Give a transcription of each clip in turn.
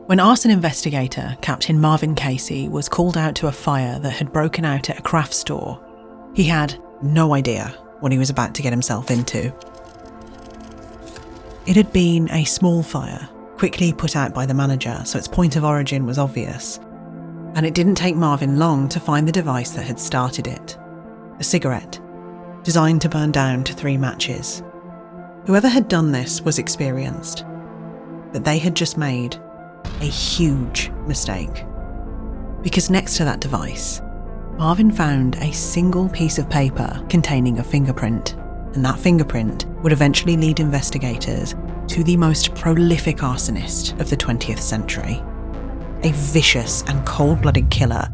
When arson investigator Captain Marvin Casey was called out to a fire that had broken out at a craft store, he had no idea what he was about to get himself into. It had been a small fire, quickly put out by the manager, so its point of origin was obvious. And it didn't take Marvin long to find the device that had started it. A cigarette, designed to burn down to 3 matches. Whoever had done this was experienced, but they had just made a huge mistake. Because next to that device, Marvin found a single piece of paper containing a fingerprint, and that fingerprint would eventually lead investigators to the most prolific arsonist of the 20th century. A vicious and cold-blooded killer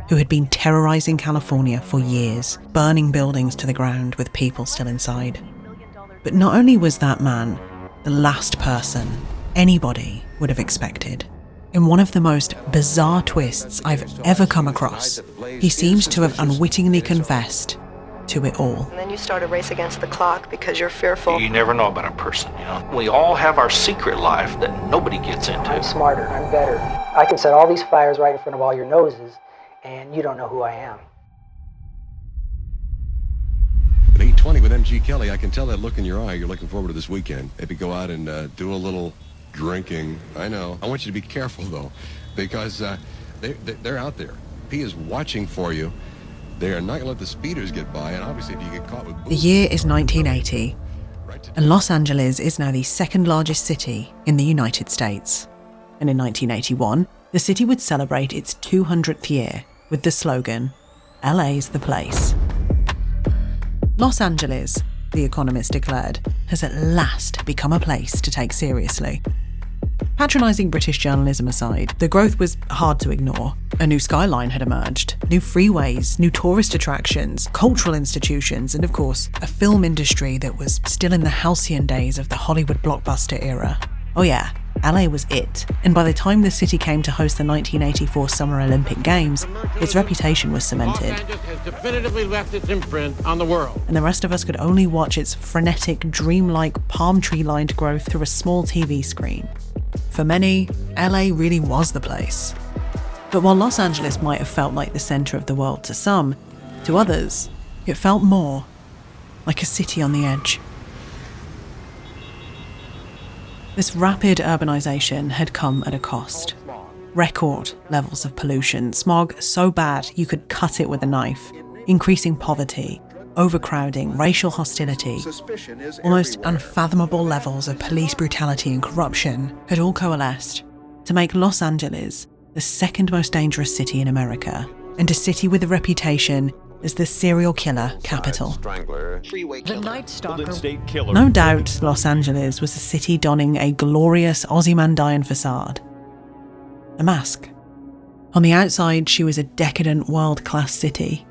who had been terrorising California for years, burning buildings to the ground with people still inside. But not only was that man the last person anybody would have expected, in one of the most bizarre twists I've ever come across, he seems to have unwittingly confessed to it all. And then you start a race against the clock because you're fearful. You never know about a person, We all have our secret life that nobody gets into. I'm smarter, I'm better. I can set all these fires right in front of all your noses, and you don't know who I am. At 8:20 with MG Kelly, I can tell that look in your eye. You're looking forward to this weekend. Maybe go out and do a little drinking. I know. I want you to be careful, though, because they're out there. P is watching for you. They are not going to let the speeders get by, and obviously if you get caught with booze... The year is 1980, and Los Angeles is now the second largest city in the United States. And in 1981, the city would celebrate its 200th year with the slogan, LA's the place. Los Angeles, The Economist declared, has at last become a place to take seriously. Patronising British journalism aside, the growth was hard to ignore. A new skyline had emerged, new freeways, new tourist attractions, cultural institutions, and of course, a film industry that was still in the halcyon days of the Hollywood blockbuster era. Oh yeah, LA was it, and by the time the city came to host the 1984 Summer Olympic Games, its reputation was cemented. Los Angeles has definitively left its imprint on the world. And the rest of us could only watch its frenetic, dreamlike, palm tree-lined growth through a small TV screen. For many, LA really was the place. But while Los Angeles might have felt like the centre of the world to some, to others, it felt more like a city on the edge. This rapid urbanisation had come at a cost. Record levels of pollution, smog so bad you could cut it with a knife, increasing poverty, overcrowding, racial hostility, almost unfathomable levels of police brutality and corruption had all coalesced to make Los Angeles the second most dangerous city in America, and a city with a reputation as the serial killer capital. The Night Stalker. No doubt Los Angeles was a city donning a glorious Ozymandian facade. A mask. On the outside, she was a decadent world-class city,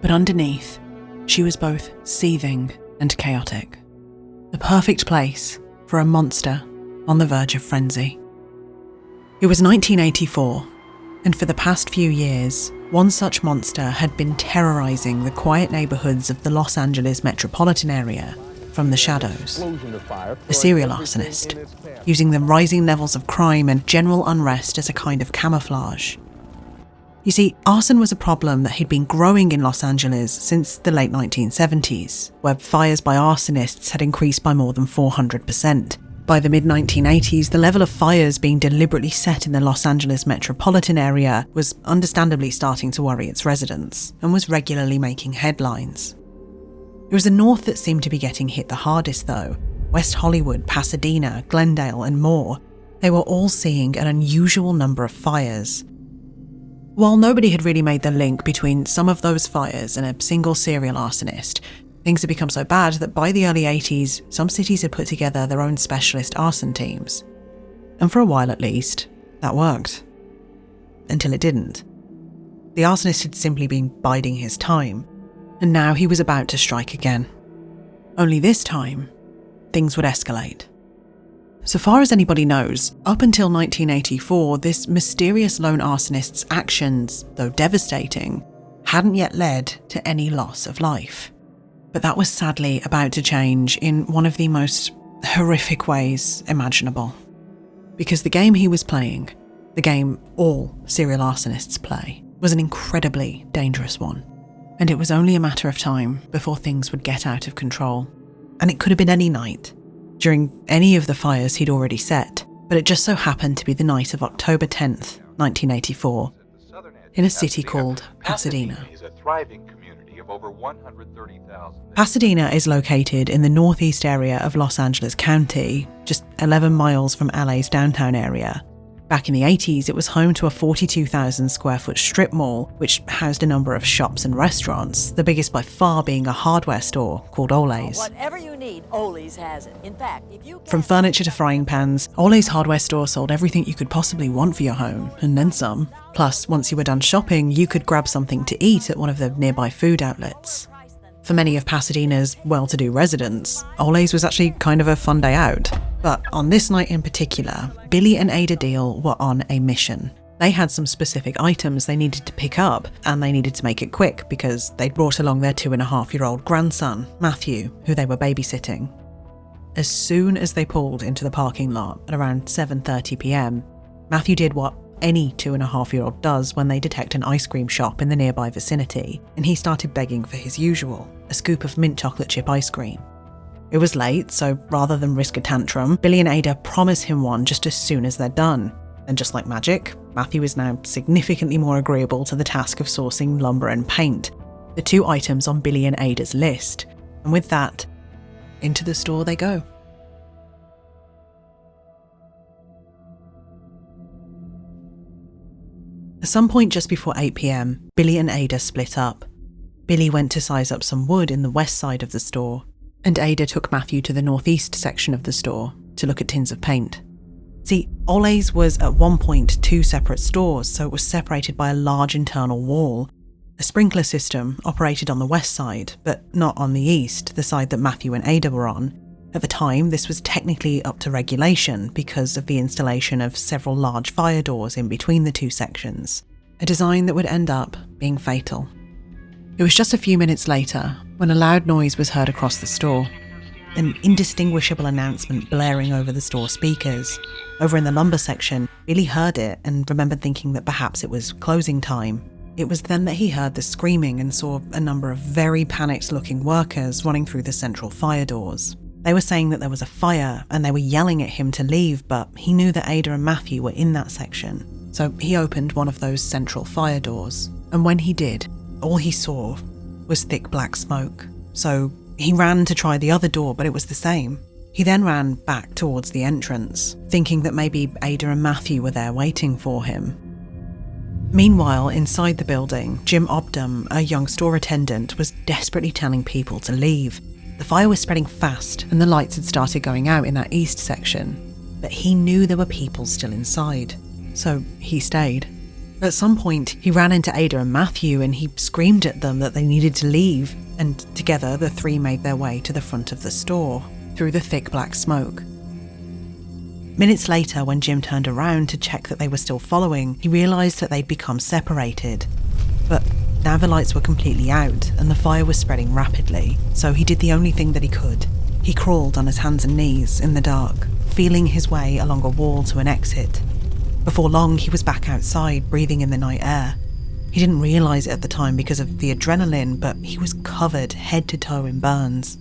but underneath, she was both seething and chaotic. The perfect place for a monster on the verge of frenzy. It was 1984, and for the past few years, one such monster had been terrorising the quiet neighbourhoods of the Los Angeles metropolitan area from the shadows. A serial arsonist, using the rising levels of crime and general unrest as a kind of camouflage. You see, arson was a problem that had been growing in Los Angeles since the late 1970s, where fires by arsonists had increased by more than 400%. By the mid-1980s, the level of fires being deliberately set in the Los Angeles metropolitan area was understandably starting to worry its residents, and was regularly making headlines. It was the north that seemed to be getting hit the hardest though. West Hollywood, Pasadena, Glendale, and more. They were all seeing an unusual number of fires. While nobody had really made the link between some of those fires and a single serial arsonist, things had become so bad that by the early 80s, some cities had put together their own specialist arson teams. And for a while at least, that worked. Until it didn't. The arsonist had simply been biding his time, and now he was about to strike again. Only this time, things would escalate. So far as anybody knows, up until 1984, this mysterious lone arsonist's actions, though devastating, hadn't yet led to any loss of life. But that was sadly about to change in one of the most horrific ways imaginable. Because the game he was playing the game all serial arsonists play, was an incredibly dangerous one. And it was only a matter of time before things would get out of control. And it could have been any night, during any of the fires he'd already set, but it just so happened to be the night of October 10th, 1984, in a city called Pasadena. Is a thriving community of over 130,000. Pasadena is located in the northeast area of Los Angeles County, just 11 miles from LA's downtown area. Back in the 80s, it was home to a 42,000 square foot strip mall, which housed a number of shops and restaurants, the biggest by far being a hardware store called Ole's. Whatever you need, Ole's has it. In fact, if you From furniture to frying pans, Ole's hardware store sold everything you could possibly want for your home, and then some. Plus, once you were done shopping, you could grab something to eat at one of the nearby food outlets. For many of Pasadena's well-to-do residents, Ole's was actually kind of a fun day out. But on this night in particular, Billy and Ada Deal were on a mission. They had some specific items they needed to pick up, and they needed to make it quick because they'd brought along their 2.5-year-old grandson, Matthew, who they were babysitting. As soon as they pulled into the parking lot at around 7:30 p.m, Matthew did what any 2.5-year-old does when they detect an ice cream shop in the nearby vicinity, and he started begging for his usual, a scoop of mint chocolate chip ice cream. It was late, so rather than risk a tantrum, Billy and Ada promise him one just as soon as they're done. And just like magic, Matthew is now significantly more agreeable to the task of sourcing lumber and paint, the two items on Billy and Ada's list. And with that, into the store they go. At some point just before 8 p.m, Billy and Ada split up. Billy went to size up some wood in the west side of the store, and Ada took Matthew to the northeast section of the store to look at tins of paint. See, Ole's was at one point 2 separate stores, so it was separated by a large internal wall. A sprinkler system operated on the west side, but not on the east, the side that Matthew and Ada were on. At the time, this was technically up to regulation because of the installation of several large fire doors in between the 2 sections, a design that would end up being fatal. It was just a few minutes later when a loud noise was heard across the store, an indistinguishable announcement blaring over the store speakers. Over in the lumber section, Billy heard it and remembered thinking that perhaps it was closing time. It was then that he heard the screaming and saw a number of very panicked-looking workers running through the central fire doors. They were saying that there was a fire and they were yelling at him to leave, but he knew that Ada and Matthew were in that section. So he opened one of those central fire doors, and when he did, all he saw was thick black smoke. So he ran to try the other door, but it was the same. He then ran back towards the entrance, thinking that maybe Ada and Matthew were there waiting for him. Meanwhile, inside the building, Jim Obdam, a young store attendant, was desperately telling people to leave. The fire was spreading fast and the lights had started going out in that east section, but he knew there were people still inside, so he stayed. At some point, he ran into Ada and Matthew and he screamed at them that they needed to leave, and together the 3 made their way to the front of the store, through the thick black smoke. Minutes later, when Jim turned around to check that they were still following, he realised that they'd become separated. But now the lights were completely out and the fire was spreading rapidly, so he did the only thing that he could. He crawled on his hands and knees in the dark, feeling his way along a wall to an exit. Before long, he was back outside, breathing in the night air. He didn't realise it at the time because of the adrenaline, but he was covered head to toe in burns.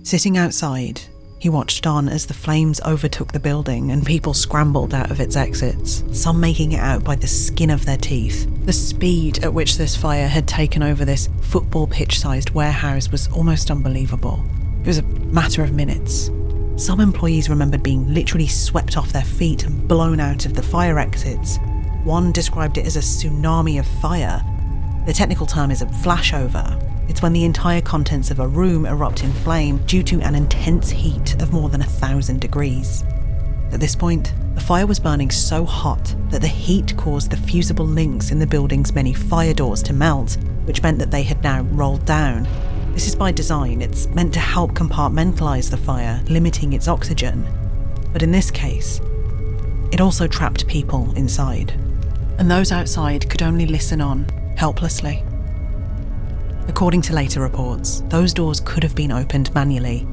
Sitting outside, he watched on as the flames overtook the building and people scrambled out of its exits, some making it out by the skin of their teeth. The speed at which this fire had taken over this football pitch-sized warehouse was almost unbelievable. It was a matter of minutes. Some employees remembered being literally swept off their feet and blown out of the fire exits. One described it as a tsunami of fire. The technical term is a flashover. It's when the entire contents of a room erupt in flame due to an intense heat of more than 1,000 degrees. At this point, the fire was burning so hot that the heat caused the fusible links in the building's many fire doors to melt, which meant that they had now rolled down. This is by design. It's meant to help compartmentalise the fire, limiting its oxygen. But in this case, it also trapped people inside. And those outside could only listen on, helplessly. According to later reports, those doors could have been opened manually,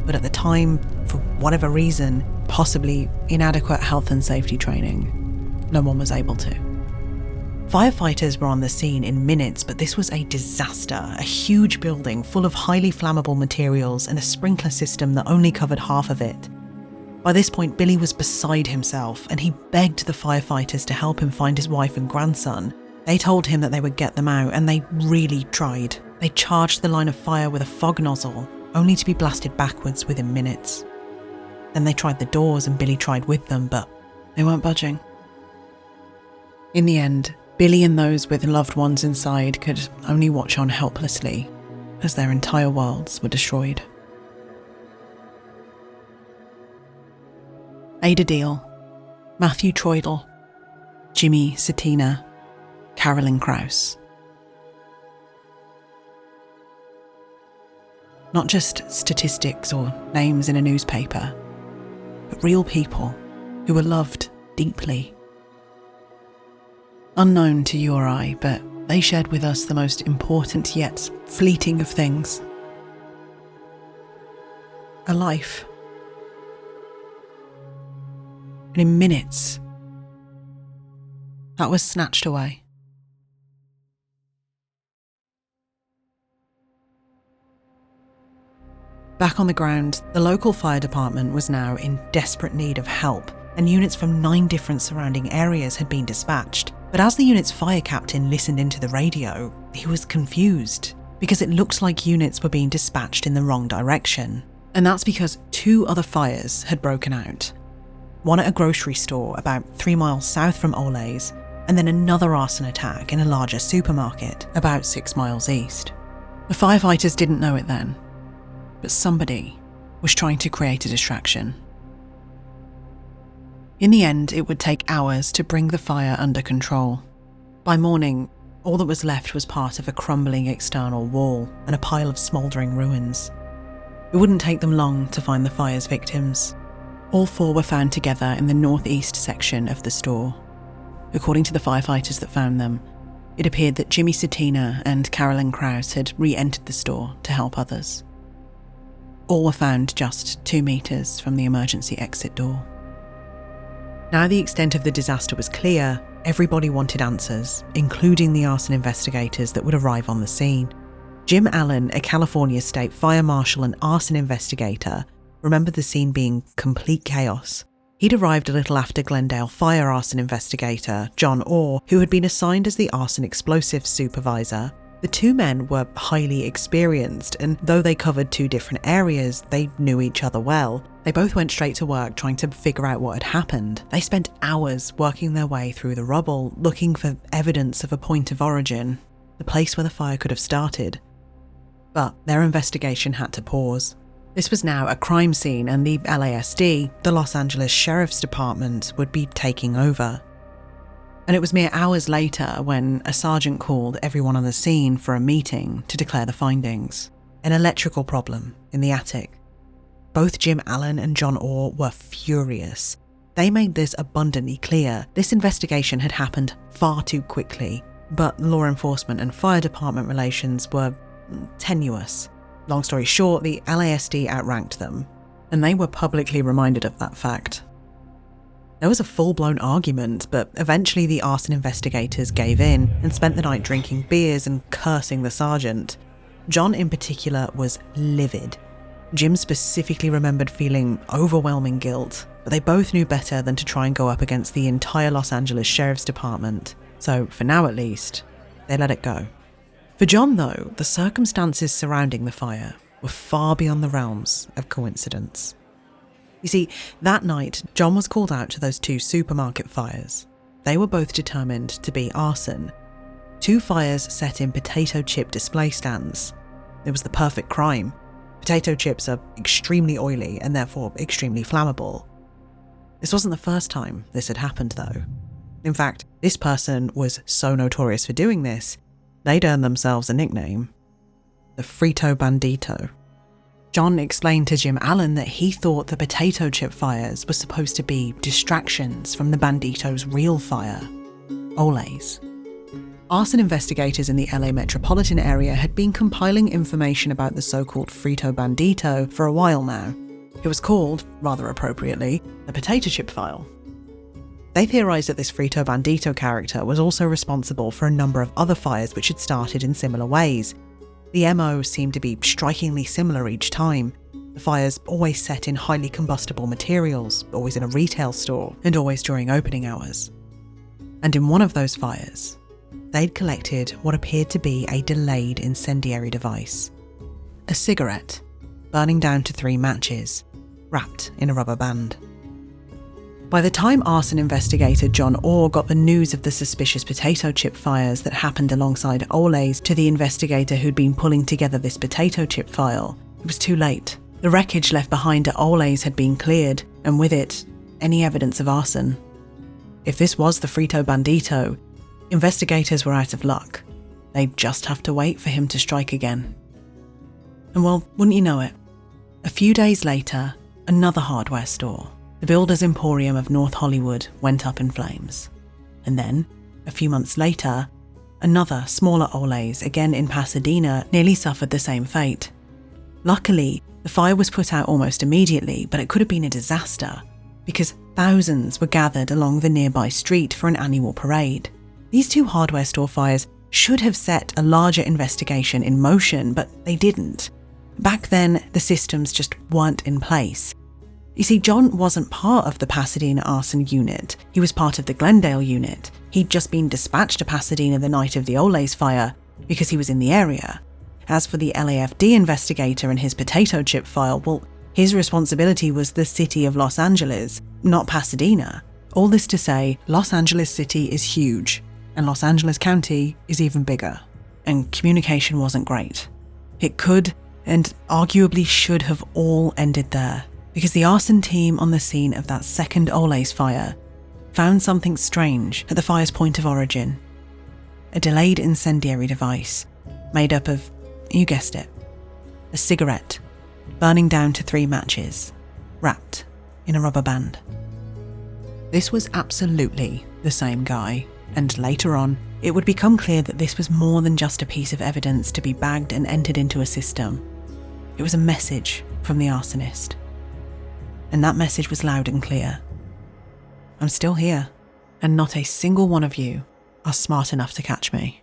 but at the time, for whatever reason, possibly inadequate health and safety training, no one was able to. Firefighters were on the scene in minutes, but this was a disaster, a huge building full of highly flammable materials and a sprinkler system that only covered half of it. By this point, Billy was beside himself, and he begged the firefighters to help him find his wife and grandson. They told him that they would get them out, and they really tried. They charged the line of fire with a fog nozzle, only to be blasted backwards within minutes. Then they tried the doors, and Billy tried with them, but they weren't budging. In the end, Billy and those with loved ones inside could only watch on helplessly as their entire worlds were destroyed. Ada Deal, Matthew Troidel, Jimmy Satina, Carolyn Krause. Not just statistics or names in a newspaper, but real people who were loved deeply. Unknown to you or I, but they shared with us the most important yet fleeting of things. A life. And in minutes, that was snatched away. Back on the ground, the local fire department was now in desperate need of help, and units from 9 different surrounding areas had been dispatched. But as the unit's fire captain listened into the radio, he was confused, because it looked like units were being dispatched in the wrong direction. And that's because 2 other fires had broken out. One at a grocery store about 3 miles south from Ole's, and then another arson attack in a larger supermarket about 6 miles east. The firefighters didn't know it then, but somebody was trying to create a distraction. In the end, it would take hours to bring the fire under control. By morning, all that was left was part of a crumbling external wall and a pile of smouldering ruins. It wouldn't take them long to find the fire's victims. All 4 were found together in the northeast section of the store. According to the firefighters that found them, it appeared that Jimmy Satina and Carolyn Krause had re-entered the store to help others. All were found just 2 meters from the emergency exit door. Now the extent of the disaster was clear, everybody wanted answers, including the arson investigators that would arrive on the scene. Jim Allen, a California state fire marshal and arson investigator, remembered the scene being complete chaos. He'd arrived a little after Glendale fire arson investigator John Orr, who had been assigned as the arson explosives supervisor. The 2 men were highly experienced, and though they covered 2 different areas, they knew each other well. They both went straight to work trying to figure out what had happened. They spent hours working their way through the rubble, looking for evidence of a point of origin, the place where the fire could have started. But their investigation had to pause. This was now a crime scene, and the LASD, the Los Angeles Sheriff's Department, would be taking over. And it was mere hours later when a sergeant called everyone on the scene for a meeting to declare the findings. An electrical problem in the attic. Both Jim Allen and John Orr were furious. They made this abundantly clear. This investigation had happened far too quickly, but law enforcement and fire department relations were tenuous. Long story short, the LASD outranked them, and they were publicly reminded of that fact. There was a full-blown argument, but eventually the arson investigators gave in and spent the night drinking beers and cursing the sergeant. John in particular was livid. Jim specifically remembered feeling overwhelming guilt, but they both knew better than to try and go up against the entire Los Angeles Sheriff's Department. So, for now at least, they let it go. For John, though, the circumstances surrounding the fire were far beyond the realms of coincidence. You see, that night, John was called out to those 2 supermarket fires. They were both determined to be arson. 2 fires set in potato chip display stands. It was the perfect crime. Potato chips are extremely oily and therefore extremely flammable. This wasn't the first time this had happened, though. In fact, this person was so notorious for doing this, they'd earned themselves a nickname, the Frito Bandito. John explained to Jim Allen that he thought the potato chip fires were supposed to be distractions from the Bandito's real fire, Ole's. Arson investigators in the LA metropolitan area had been compiling information about the so-called Frito Bandito for a while now. It was called, rather appropriately, the Potato Chip File. They theorised that this Frito Bandito character was also responsible for a number of other fires which had started in similar ways. The MO seemed to be strikingly similar each time. The fires always set in highly combustible materials, always in a retail store, and always during opening hours. And in one of those fires, they'd collected what appeared to be a delayed incendiary device. A cigarette, burning down to 3 matches, wrapped in a rubber band. By the time arson investigator John Orr got the news of the suspicious potato chip fires that happened alongside Ole's to the investigator who'd been pulling together this potato chip file, it was too late. The wreckage left behind at Ole's had been cleared, and with it, any evidence of arson. If this was the Frito Bandito, investigators were out of luck. They'd just have to wait for him to strike again. And well, wouldn't you know it, a few days later, another hardware store, the Builder's Emporium of North Hollywood, went up in flames. And then, a few months later, another, smaller Ole's, again in Pasadena, nearly suffered the same fate. Luckily, the fire was put out almost immediately, but it could have been a disaster, because thousands were gathered along the nearby street for an annual parade. These 2 hardware store fires should have set a larger investigation in motion, but they didn't. Back then, the systems just weren't in place. You see, John wasn't part of the Pasadena arson unit. He was part of the Glendale unit. He'd just been dispatched to Pasadena the night of the Ole's fire because he was in the area. As for the LAFD investigator and his potato chip file, well, his responsibility was the city of Los Angeles, not Pasadena. All this to say, Los Angeles City is huge, and Los Angeles County is even bigger. And communication wasn't great. It could, and arguably should have all ended there, because the arson team on the scene of that second Ole's fire found something strange at the fire's point of origin. A delayed incendiary device made up of, you guessed it, a cigarette burning down to 3 matches, wrapped in a rubber band. This was absolutely the same guy, and later on, it would become clear that this was more than just a piece of evidence to be bagged and entered into a system. It was a message from the arsonist. And that message was loud and clear. I'm still here, and not a single one of you are smart enough to catch me.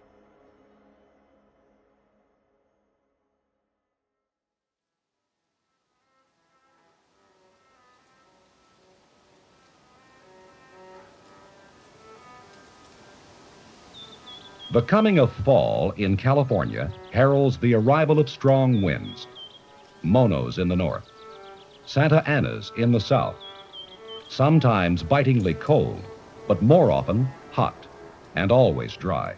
The coming of fall in California heralds the arrival of strong winds. Monos in the north, Santa Anas in the south, sometimes bitingly cold, but more often hot and always dry.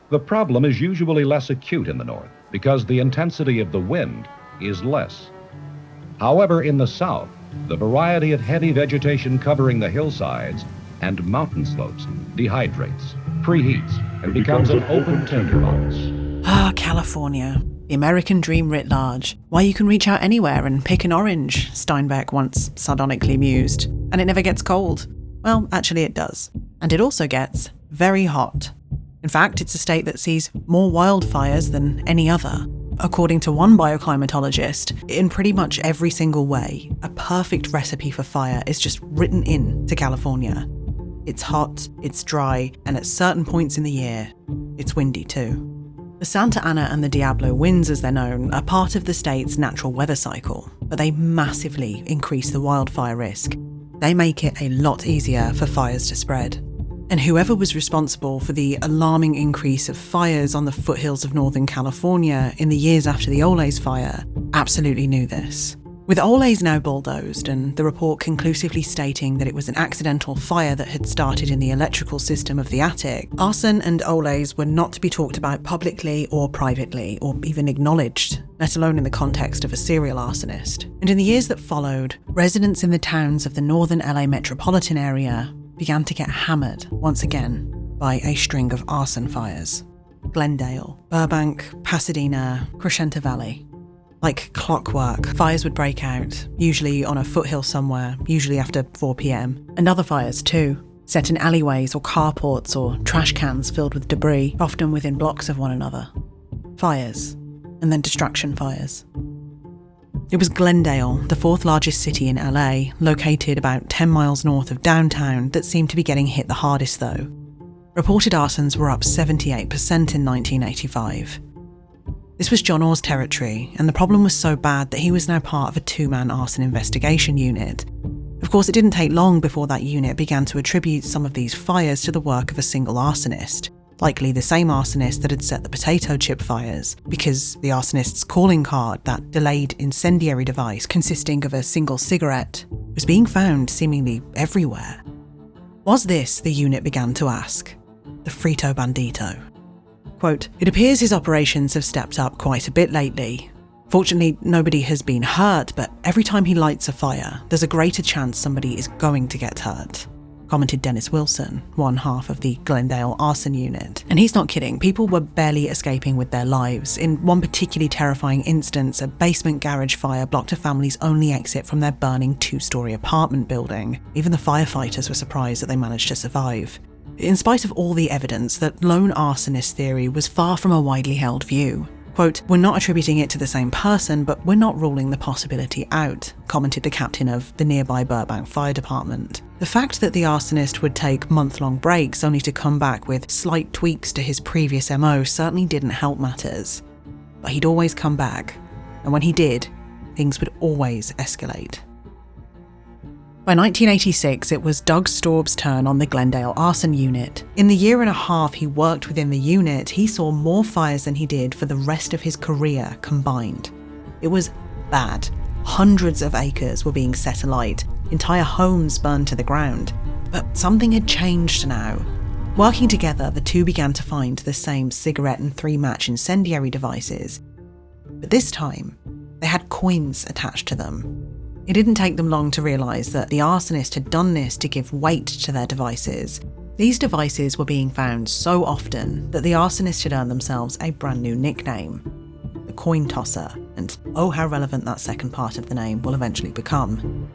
The problem is usually less acute in the north because the intensity of the wind is less. However, in the south, the variety of heavy vegetation covering the hillsides and mountain slopes dehydrates, preheats, and becomes an open tinderbox. Ah, California. The American dream writ large. Why you can reach out anywhere and pick an orange, Steinbeck once sardonically mused. And it never gets cold. Well, actually it does. And it also gets very hot. In fact, it's a state that sees more wildfires than any other. According to one bioclimatologist, in pretty much every single way, a perfect recipe for fire is just written in to California. It's hot, it's dry, and at certain points in the year, it's windy too. The Santa Ana and the Diablo winds, as they're known, are part of the state's natural weather cycle, but they massively increase the wildfire risk. They make it a lot easier for fires to spread. And whoever was responsible for the alarming increase of fires on the foothills of Northern California in the years after the Ole's fire absolutely knew this. With Ole's now bulldozed and the report conclusively stating that it was an accidental fire that had started in the electrical system of the attic, arson and Ole's were not to be talked about publicly or privately or even acknowledged, let alone in the context of a serial arsonist. And in the years that followed, residents in the towns of the northern LA metropolitan area began to get hammered once again by a string of arson fires. Glendale, Burbank, Pasadena, Crescenta Valley. Like clockwork, fires would break out, usually on a foothill somewhere, usually after 4 p.m. And other fires too, set in alleyways or carports or trash cans filled with debris, often within blocks of one another. Fires, and then distraction fires. It was Glendale, the fourth largest city in LA, located about 10 miles north of downtown, that seemed to be getting hit the hardest though. Reported arsons were up 78% in 1985. This was John Orr's territory, and the problem was so bad that he was now part of a two-man arson investigation unit. Of course, it didn't take long before that unit began to attribute some of these fires to the work of a single arsonist, likely the same arsonist that had set the potato chip fires, because the arsonist's calling card, that delayed incendiary device consisting of a single cigarette, was being found seemingly everywhere. Was this, the unit began to ask, the Frito Bandito? Quote, "It appears his operations have stepped up quite a bit lately. Fortunately, nobody has been hurt, but every time he lights a fire, there's a greater chance somebody is going to get hurt," commented Dennis Wilson, one half of the Glendale arson unit. And he's not kidding, people were barely escaping with their lives. In one particularly terrifying instance, a basement garage fire blocked a family's only exit from their burning two-story apartment building. Even the firefighters were surprised that they managed to survive. In spite of all the evidence, that lone arsonist theory was far from a widely held view. Quote, "We're not attributing it to the same person, but we're not ruling the possibility out," commented the captain of the nearby Burbank Fire Department. The fact that the arsonist would take month-long breaks only to come back with slight tweaks to his previous MO certainly didn't help matters. But he'd always come back, and when he did, things would always escalate. By 1986, it was Doug Staub's turn on the Glendale arson unit. In the year and a half he worked within the unit, he saw more fires than he did for the rest of his career combined. It was bad. Hundreds of acres were being set alight, entire homes burned to the ground. But something had changed now. Working together, the two began to find the same cigarette and three-match incendiary devices. But this time, they had coins attached to them. It didn't take them long to realise that the arsonist had done this to give weight to their devices. These devices were being found so often that the arsonist had earned themselves a brand new nickname, the coin tosser, and oh how relevant that second part of the name will eventually become.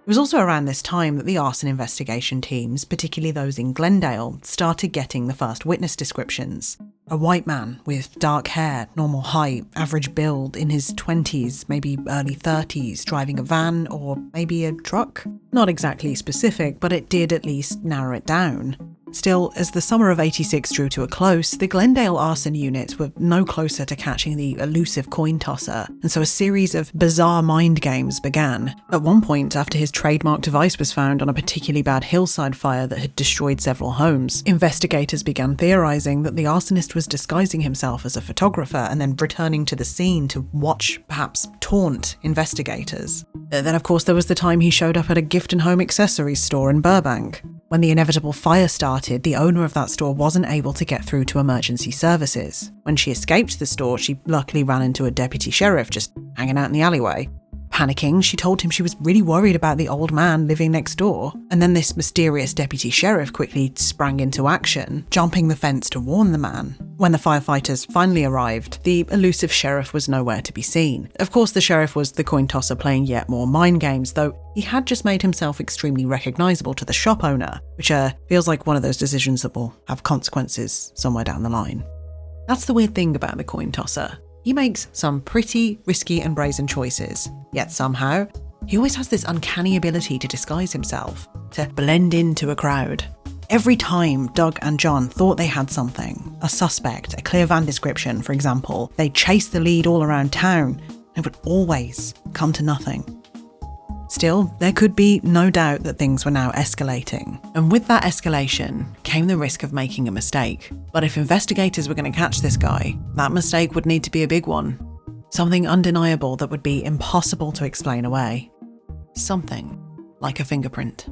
It was also around this time that the arson investigation teams, particularly those in Glendale, started getting the first witness descriptions. A white man with dark hair, normal height, average build, in his 20s, maybe early 30s, driving a van or maybe a truck. Not exactly specific, but it did at least narrow it down. Still, as the summer of '86 drew to a close, the Glendale arson units were no closer to catching the elusive coin tosser, and so a series of bizarre mind games began. At one point, after his trademark device was found on a particularly bad hillside fire that had destroyed several homes, investigators began theorising that the arsonist was disguising himself as a photographer and then returning to the scene to watch, perhaps taunt, investigators. Then of course there was the time he showed up at a gift and home accessories store in Burbank. When the inevitable fire started, the owner of that store wasn't able to get through to emergency services. When she escaped the store, she luckily ran into a deputy sheriff just hanging out in the alleyway. Panicking, she told him she was really worried about the old man living next door. And then this mysterious deputy sheriff quickly sprang into action, jumping the fence to warn the man. When the firefighters finally arrived, the elusive sheriff was nowhere to be seen. Of course, the sheriff was the coin tosser playing yet more mind games, though he had just made himself extremely recognisable to the shop owner, which feels like one of those decisions that will have consequences somewhere down the line. That's the weird thing about the coin tosser. He makes some pretty risky and brazen choices, yet somehow, he always has this uncanny ability to disguise himself, to blend into a crowd. Every time Doug and John thought they had something, a suspect, a clear van description, for example, they'd chase the lead all around town, and would always come to nothing. Still, there could be no doubt that things were now escalating. And with that escalation came the risk of making a mistake. But if investigators were going to catch this guy, that mistake would need to be a big one. Something undeniable that would be impossible to explain away. Something like a fingerprint.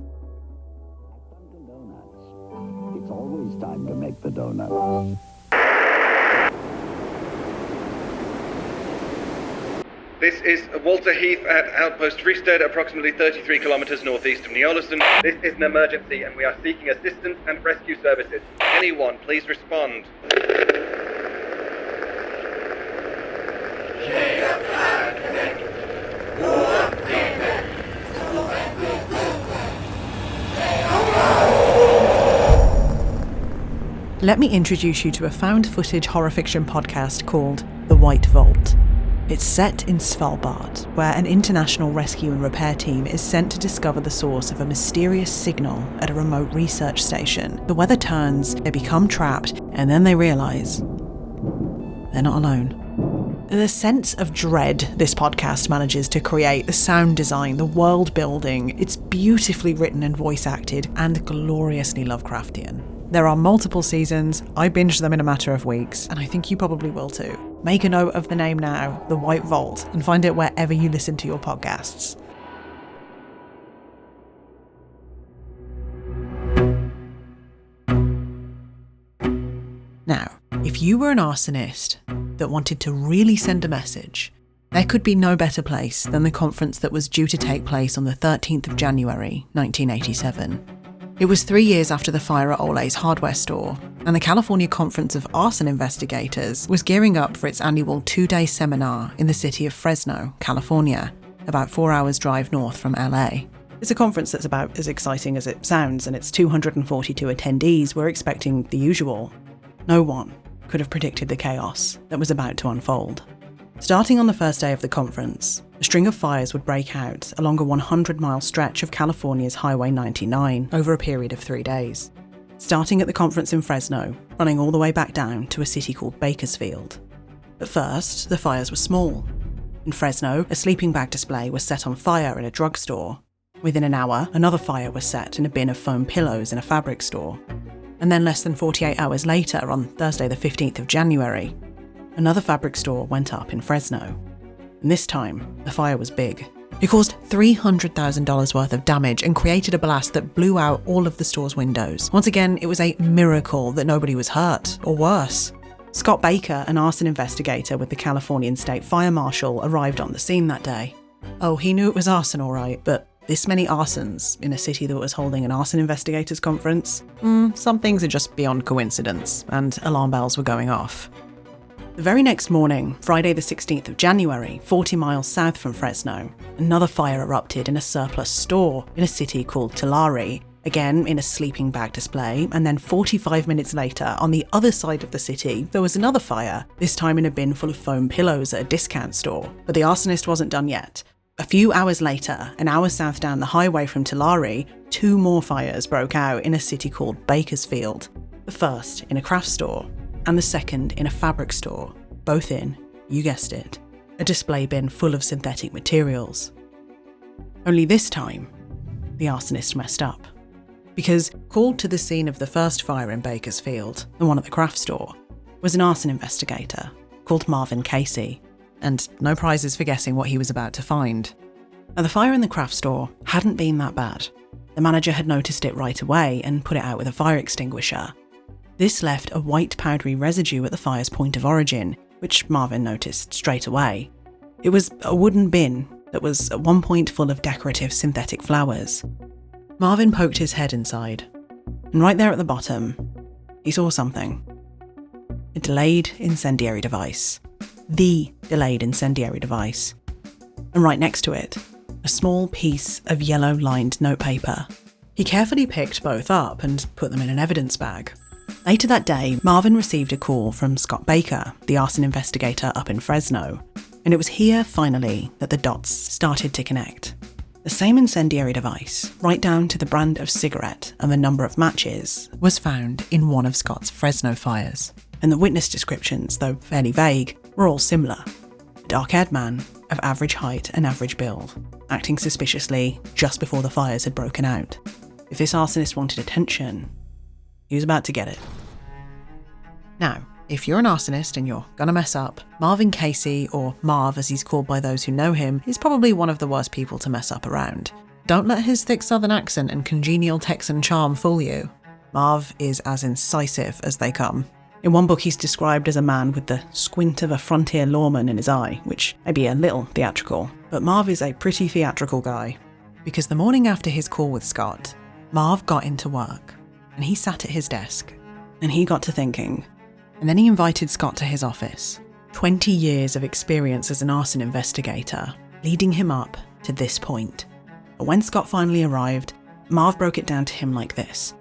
It's always time to make the donut. This is Walter Heath at Outpost Freestead, approximately 33 kilometers northeast of Neoleston. This is an emergency and we are seeking assistance and rescue services. Anyone, please respond. Let me introduce you to a found footage horror fiction podcast called The White Vault. It's set in Svalbard, where an international rescue and repair team is sent to discover the source of a mysterious signal at a remote research station. The weather turns, they become trapped, and then they realise they're not alone. The sense of dread this podcast manages to create, the sound design, the world building, it's beautifully written and voice acted, and gloriously Lovecraftian. There are multiple seasons, I binged them in a matter of weeks, and I think you probably will too. Make a note of the name now, The White Vault, and find it wherever you listen to your podcasts. Now, if you were an arsonist that wanted to really send a message, there could be no better place than the conference that was due to take place on the 13th of January, 1987. It was 3 years after the fire at Ole's hardware store, and the California Conference of Arson Investigators was gearing up for its annual 2-day seminar in the city of Fresno, California, about 4 hours' drive north from LA. It's a conference that's about as exciting as it sounds, and its 242 attendees were expecting the usual. No one could have predicted the chaos that was about to unfold. Starting on the first day of the conference, a string of fires would break out along a 100-mile stretch of California's Highway 99 over a period of 3 days. Starting at the conference in Fresno, running all the way back down to a city called Bakersfield. At first, the fires were small. In Fresno, a sleeping bag display was set on fire in a drugstore. Within an hour, another fire was set in a bin of foam pillows in a fabric store. And then less than 48 hours later, on Thursday the 15th of January, another fabric store went up in Fresno. And this time, the fire was big. It caused $300,000 worth of damage and created a blast that blew out all of the store's windows. Once again, it was a miracle that nobody was hurt, or worse. Scott Baker, an arson investigator with the Californian State Fire Marshal, arrived on the scene that day. Oh, he knew it was arson all right, but this many arsons in a city that was holding an arson investigators conference? Some things are just beyond coincidence, and alarm bells were going off. The very next morning, Friday the 16th of January, 40 miles south from Fresno, another fire erupted in a surplus store in a city called Tulare, again in a sleeping bag display, and then 45 minutes later, on the other side of the city, there was another fire, this time in a bin full of foam pillows at a discount store. But the arsonist wasn't done yet. A few hours later, an hour south down the highway from Tulare, 2 more fires broke out in a city called Bakersfield. The first in a craft store, and the second in a fabric store, both in, you guessed it, a display bin full of synthetic materials. Only this time, the arsonist messed up. Because called to the scene of the first fire in Bakersfield, the one at the craft store, was an arson investigator called Marvin Casey, and no prizes for guessing what he was about to find. Now, the fire in the craft store hadn't been that bad. The manager had noticed it right away and put it out with a fire extinguisher. This left a white powdery residue at the fire's point of origin, which Marvin noticed straight away. It was a wooden bin that was at one point full of decorative synthetic flowers. Marvin poked his head inside, and right there at the bottom, he saw something. A delayed incendiary device. The delayed incendiary device. And right next to it, a small piece of yellow-lined notepaper. He carefully picked both up and put them in an evidence bag. Later that day, Marvin received a call from Scott Baker, the arson investigator up in Fresno, and it was here, finally, that the dots started to connect. The same incendiary device, right down to the brand of cigarette and the number of matches, was found in one of Scott's Fresno fires. And the witness descriptions, though fairly vague, were all similar. A dark-haired man of average height and average build, acting suspiciously just before the fires had broken out. If this arsonist wanted attention, he was about to get it. Now, if you're an arsonist and you're gonna mess up, Marvin Casey, or Marv as he's called by those who know him, is probably one of the worst people to mess up around. Don't let his thick southern accent and congenial Texan charm fool you. Marv is as incisive as they come. In one book he's described as a man with the squint of a frontier lawman in his eye, which may be a little theatrical, but Marv is a pretty theatrical guy. Because the morning after his call with Scott, Marv got into work, and he sat at his desk, and he got to thinking, and then he invited Scott to his office. 20 years of experience as an arson investigator, leading him up to this point. But when Scott finally arrived, Marv broke it down to him like this.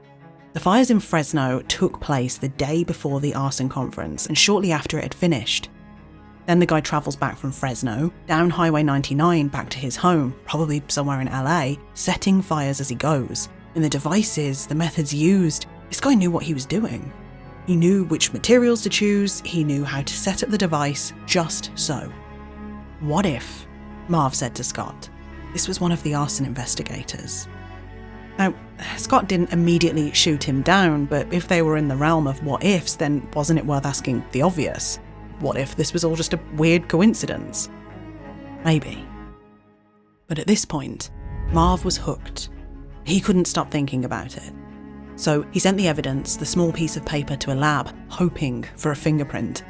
The fires in Fresno took place the day before the arson conference and shortly after it had finished. Then the guy travels back from Fresno, down Highway 99 back to his home, probably somewhere in LA, setting fires as he goes. And the devices, the methods used, this guy knew what he was doing. He knew which materials to choose, he knew how to set up the device just so. What if, Marv said to Scott, this was one of the arson investigators? Now, Scott didn't immediately shoot him down, but if they were in the realm of what ifs, then wasn't it worth asking the obvious? What if this was all just a weird coincidence? Maybe. But at this point, Marv was hooked. He couldn't stop thinking about it. So he sent the evidence, the small piece of paper, to a lab, hoping for a fingerprint.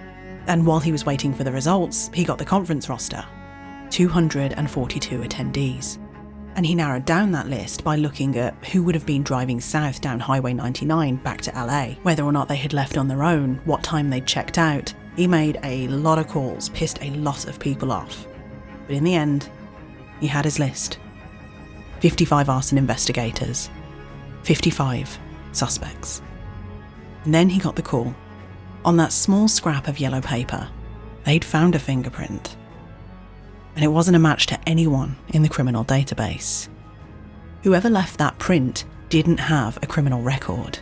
And while he was waiting for the results, he got the conference roster. 242 attendees. And he narrowed down that list by looking at who would have been driving south down Highway 99 back to LA, whether or not they had left on their own, what time they'd checked out. He made a lot of calls, pissed a lot of people off. But in the end, he had his list. 55 arson investigators. 55 suspects. And then he got the call. On that small scrap of yellow paper, they'd found a fingerprint. And it wasn't a match to anyone in the criminal database. Whoever left that print didn't have a criminal record.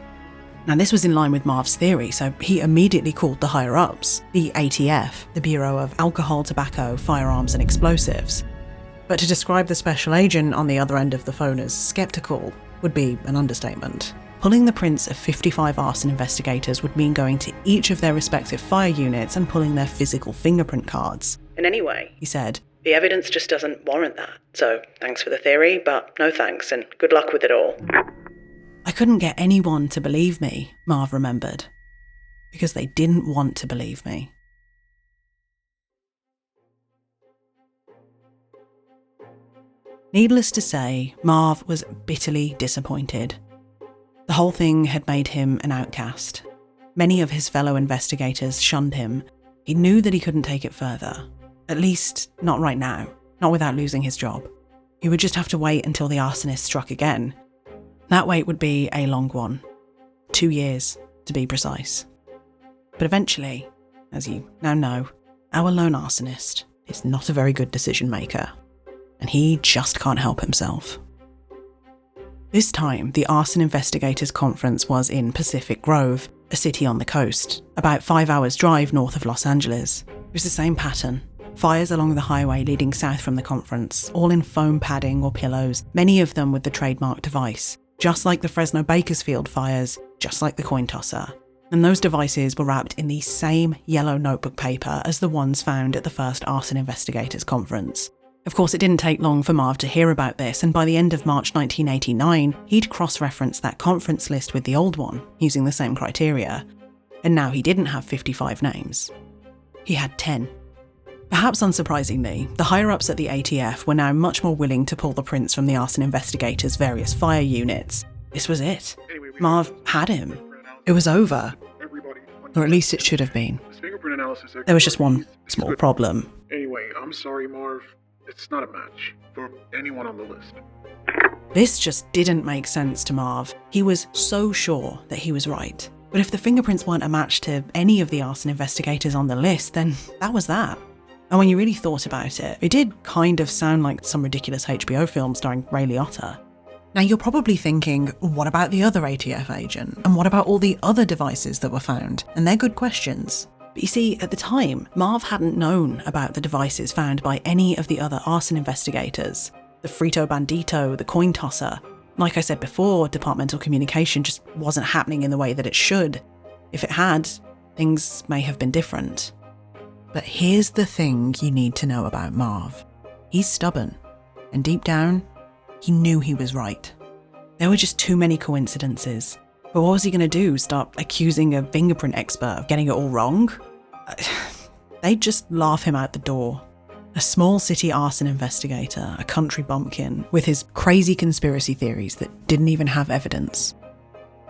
Now, this was in line with Marv's theory, so he immediately called the higher-ups, the ATF, the Bureau of Alcohol, Tobacco, Firearms and Explosives. But to describe the special agent on the other end of the phone as sceptical would be an understatement. Pulling the prints of 55 arson investigators would mean going to each of their respective fire units and pulling their physical fingerprint cards. And anyway, he said, the evidence just doesn't warrant that. So thanks for the theory, but no thanks, and good luck with it all. I couldn't get anyone to believe me, Marv remembered, because they didn't want to believe me. Needless to say, Marv was bitterly disappointed. The whole thing had made him an outcast. Many of his fellow investigators shunned him. He knew that he couldn't take it further. At least, not right now. Not without losing his job. He would just have to wait until the arsonist struck again. That wait would be a long one. 2 years, to be precise. But eventually, as you now know, our lone arsonist is not a very good decision maker. And he just can't help himself. This time, the Arson Investigators Conference was in Pacific Grove, a city on the coast, about 5 hours' drive north of Los Angeles. It was the same pattern. Fires along the highway leading south from the conference, all in foam padding or pillows, many of them with the trademark device. Just like the Fresno Bakersfield fires, just like the coin tosser. And those devices were wrapped in the same yellow notebook paper as the ones found at the first Arson Investigators Conference. Of course, it didn't take long for Marv to hear about this, and by the end of March 1989, he'd cross-referenced that conference list with the old one, using the same criteria. And now he didn't have 55 names. He had 10. Perhaps unsurprisingly, the higher-ups at the ATF were now much more willing to pull the prints from the arson investigators' various fire units. This was it. Marv had him. It was over. Or at least it should have been. There was just one small problem. Anyway, I'm sorry, Marv. It's not a match for anyone on the list. This just didn't make sense to Marv. He was so sure that he was right. But if the fingerprints weren't a match to any of the arson investigators on the list, then that was that. And when you really thought about it, it did kind of sound like some ridiculous HBO film starring Ray Liotta. Now you're probably thinking, what about the other ATF agent? And what about all the other devices that were found? And they're good questions. But you see, at the time, Marv hadn't known about the devices found by any of the other arson investigators. The Frito Bandito, the coin tosser. Like I said before, departmental communication just wasn't happening in the way that it should. If it had, things may have been different. But here's the thing you need to know about Marv. He's stubborn, and deep down, he knew he was right. There were just too many coincidences. But what was he going to do, start accusing a fingerprint expert of getting it all wrong? They'd just laugh him out the door. A small city arson investigator, a country bumpkin, with his crazy conspiracy theories that didn't even have evidence.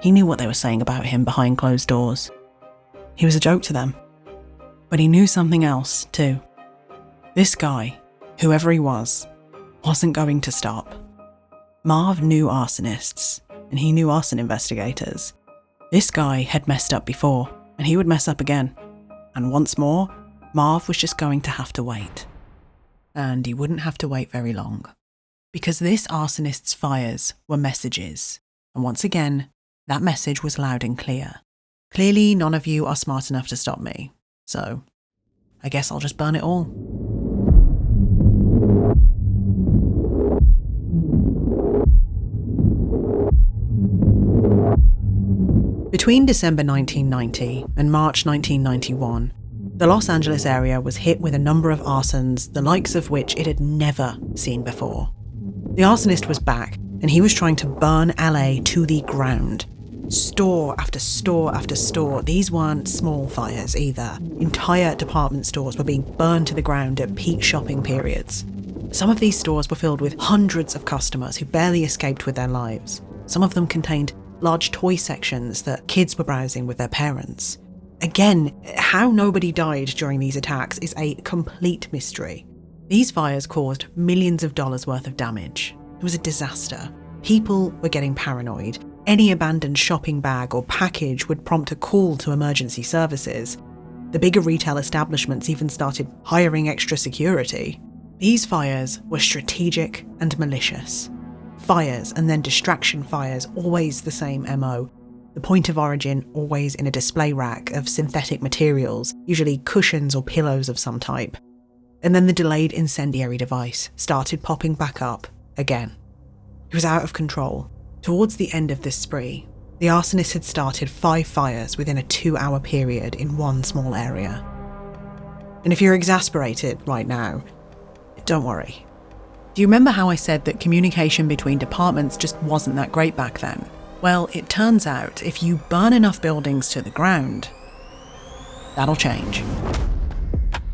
He knew what they were saying about him behind closed doors. He was a joke to them. But he knew something else, too. This guy, whoever he was, wasn't going to stop. Marv knew arsonists, and he knew arson investigators. This guy had messed up before, and he would mess up again. And once more, Marv was just going to have to wait. And he wouldn't have to wait very long. Because this arsonist's fires were messages. And once again, that message was loud and clear. Clearly, none of you are smart enough to stop me. So, I guess I'll just burn it all. Between December 1990 and March 1991, the Los Angeles area was hit with a number of arsons, the likes of which it had never seen before. The arsonist was back, and he was trying to burn LA to the ground. Store after store after store. These weren't small fires either. Entire department stores were being burned to the ground at peak shopping periods. Some of these stores were filled with hundreds of customers who barely escaped with their lives. Some of them contained large toy sections that kids were browsing with their parents. Again, how nobody died during these attacks is a complete mystery. These fires caused millions of dollars worth of damage. It was a disaster. People were getting paranoid. Any abandoned shopping bag or package would prompt a call to emergency services. The bigger retail establishments even started hiring extra security. These fires were strategic and malicious. Fires and then distraction fires, always the same MO. The point of origin always in a display rack of synthetic materials, usually cushions or pillows of some type. And then the delayed incendiary device started popping back up again. It was out of control. Towards the end of this spree, the arsonist had started 5 fires within a 2-hour period in one small area. And if you're exasperated right now, don't worry. Do you remember how I said that communication between departments just wasn't that great back then? Well, it turns out if you burn enough buildings to the ground, that'll change.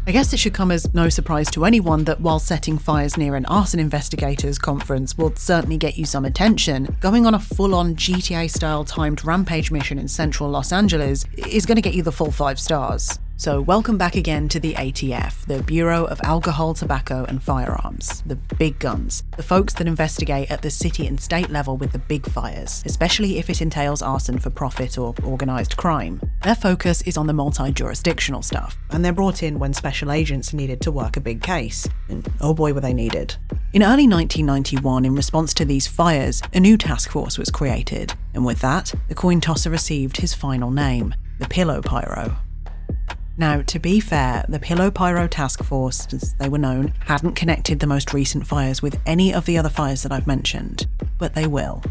I guess it should come as no surprise to anyone that while setting fires near an arson investigators conference will certainly get you some attention, going on a full-on GTA-style timed rampage mission in central Los Angeles is going to get you the full 5 stars. So welcome back again to the ATF, the Bureau of Alcohol, Tobacco and Firearms, the big guns, the folks that investigate at the city and state level with the big fires, especially if it entails arson for profit or organised crime. Their focus is on the multi-jurisdictional stuff, and they're brought in when special agents needed to work a big case. And oh boy were they needed. In early 1991, in response to these fires, a new task force was created, and with that, the coin tosser received his final name, the Pillow Pyro. Now, to be fair, the Pillow Pyro Task Force, as they were known, hadn't connected the most recent fires with any of the other fires that I've mentioned, but they will.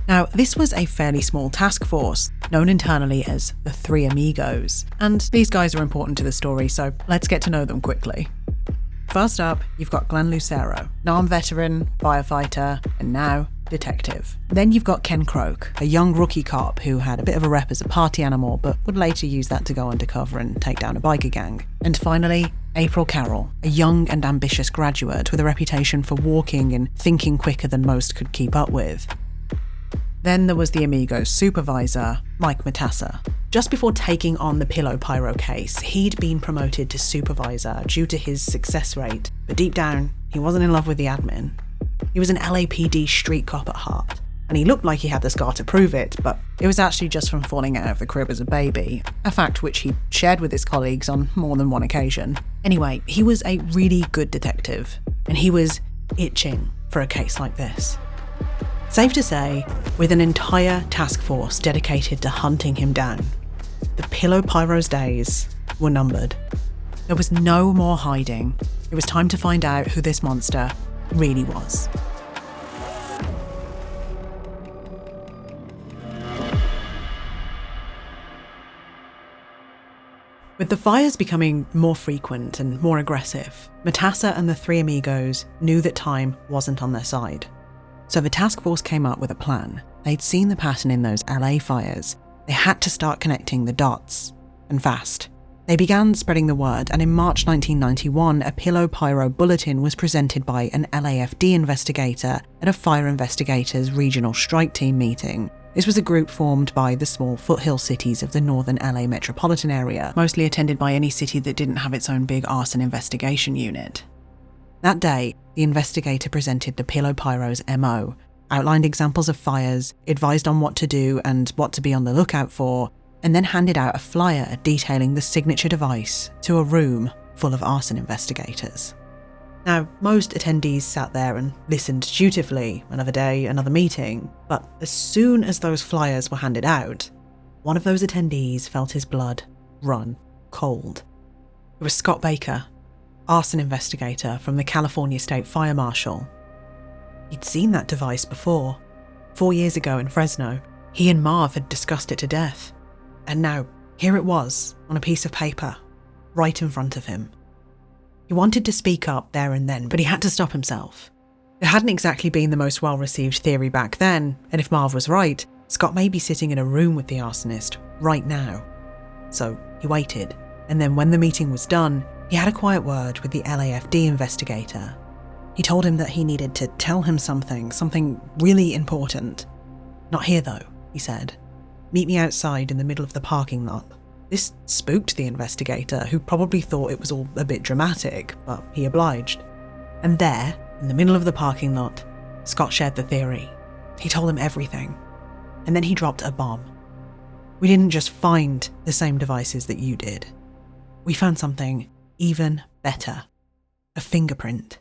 Now, this was a fairly small task force, known internally as the Three Amigos, and these guys are important to the story, so let's get to know them quickly. First up, you've got Glenn Lucero, an armed veteran, firefighter, and now detective. Then you've got Ken Croak, a young rookie cop who had a bit of a rep as a party animal, but would later use that to go undercover and take down a biker gang. And finally, April Carroll, a young and ambitious graduate with a reputation for walking and thinking quicker than most could keep up with. Then there was the Amigos' supervisor, Mike Matassa. Just before taking on the Pillow Pyro case, he'd been promoted to supervisor due to his success rate, but deep down, he wasn't in love with the admin. He was an LAPD street cop at heart, and he looked like he had the scar to prove it, but it was actually just from falling out of the crib as a baby, a fact which he shared with his colleagues on more than one occasion. Anyway, he was a really good detective, and he was itching for a case like this. Safe to say, with an entire task force dedicated to hunting him down, the Pillow Pyro's days were numbered. There was no more hiding. It was time to find out who this monster really was. With the fires becoming more frequent and more aggressive, Matassa and the Three Amigos knew that time wasn't on their side. So the task force came up with a plan. They'd seen the pattern in those LA fires. They had to start connecting the dots, and fast. They began spreading the word, and in March 1991, a Pillow Pyro bulletin was presented by an LAFD investigator at a Fire Investigators Regional Strike Team meeting. This was a group formed by the small foothill cities of the northern LA metropolitan area, mostly attended by any city that didn't have its own big arson investigation unit. That day, the investigator presented the Pillow Pyro's MO, outlined examples of fires, advised on what to do and what to be on the lookout for, and then handed out a flyer detailing the signature device to a room full of arson investigators. Now, most attendees sat there and listened dutifully, another day, another meeting, but as soon as those flyers were handed out, one of those attendees felt his blood run cold. It was Scott Baker, arson investigator from the California State Fire Marshal. He'd seen that device before. 4 years ago in Fresno, he and Marv had discussed it to death. And now, here it was, on a piece of paper, right in front of him. He wanted to speak up there and then, but he had to stop himself. It hadn't exactly been the most well-received theory back then, and if Marv was right, Scott may be sitting in a room with the arsonist right now. So he waited, and then when the meeting was done, he had a quiet word with the LAFD investigator. He told him that he needed to tell him something really important. "Not here though," he said. "Meet me outside in the middle of the parking lot." This spooked the investigator, who probably thought it was all a bit dramatic, but he obliged. And there, in the middle of the parking lot, Scott shared the theory. He told him everything. And then he dropped a bomb. "We didn't just find the same devices that you did. We found something even better. A fingerprint."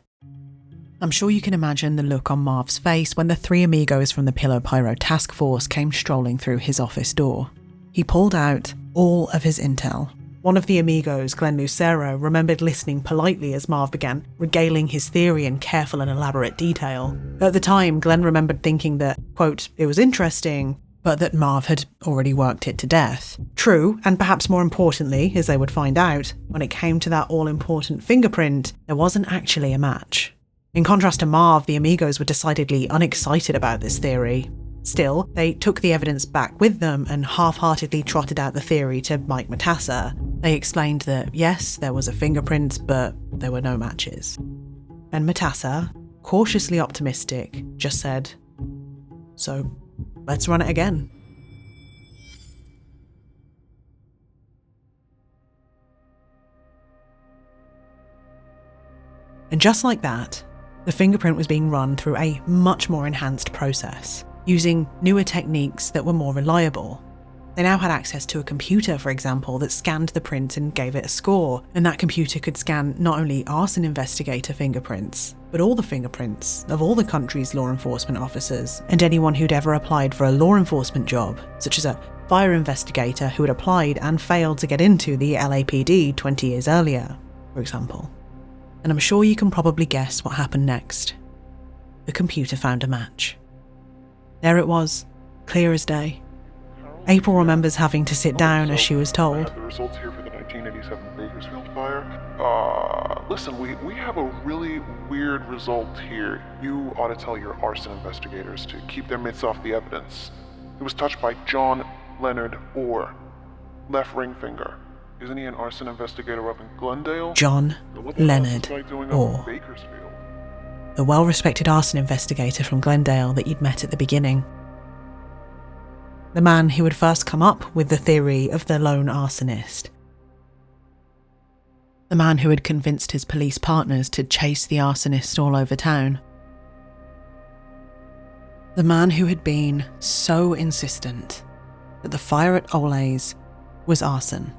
I'm sure you can imagine the look on Marv's face when the three amigos from the Pillow Pyro task force came strolling through his office door. He pulled out all of his intel. One of the amigos, Glenn Lucero, remembered listening politely as Marv began regaling his theory in careful and elaborate detail. At the time, Glenn remembered thinking that, quote, it was interesting, but that Marv had already worked it to death. True, and perhaps more importantly, as they would find out, when it came to that all-important fingerprint, there wasn't actually a match. In contrast to Marv, the amigos were decidedly unexcited about this theory. Still, they took the evidence back with them and half-heartedly trotted out the theory to Mike Matassa. They explained that, yes, there was a fingerprint, but there were no matches. And Matassa, cautiously optimistic, just said, "So, let's run it again." And just like that, the fingerprint was being run through a much more enhanced process, using newer techniques that were more reliable. They now had access to a computer, for example, that scanned the print and gave it a score, and that computer could scan not only arson investigator fingerprints, but all the fingerprints of all the country's law enforcement officers, and anyone who'd ever applied for a law enforcement job, such as a fire investigator who had applied and failed to get into the LAPD 20 years earlier, for example. And I'm sure you can probably guess what happened next. The computer found a match. There it was, clear as day. April remembers having to sit down as she was told. I have the results here for the 1987 Bakersfield fire. Listen, we have a really weird result here. You ought to tell your arson investigators to keep their mitts off the evidence. It was touched by John Leonard Orr. Left ring finger. Isn't he an arson investigator up in Glendale? John Leonard Orr. The well-respected arson investigator from Glendale that you'd met at the beginning. The man who had first come up with the theory of the lone arsonist. The man who had convinced his police partners to chase the arsonist all over town. The man who had been so insistent that the fire at Ole's was arson.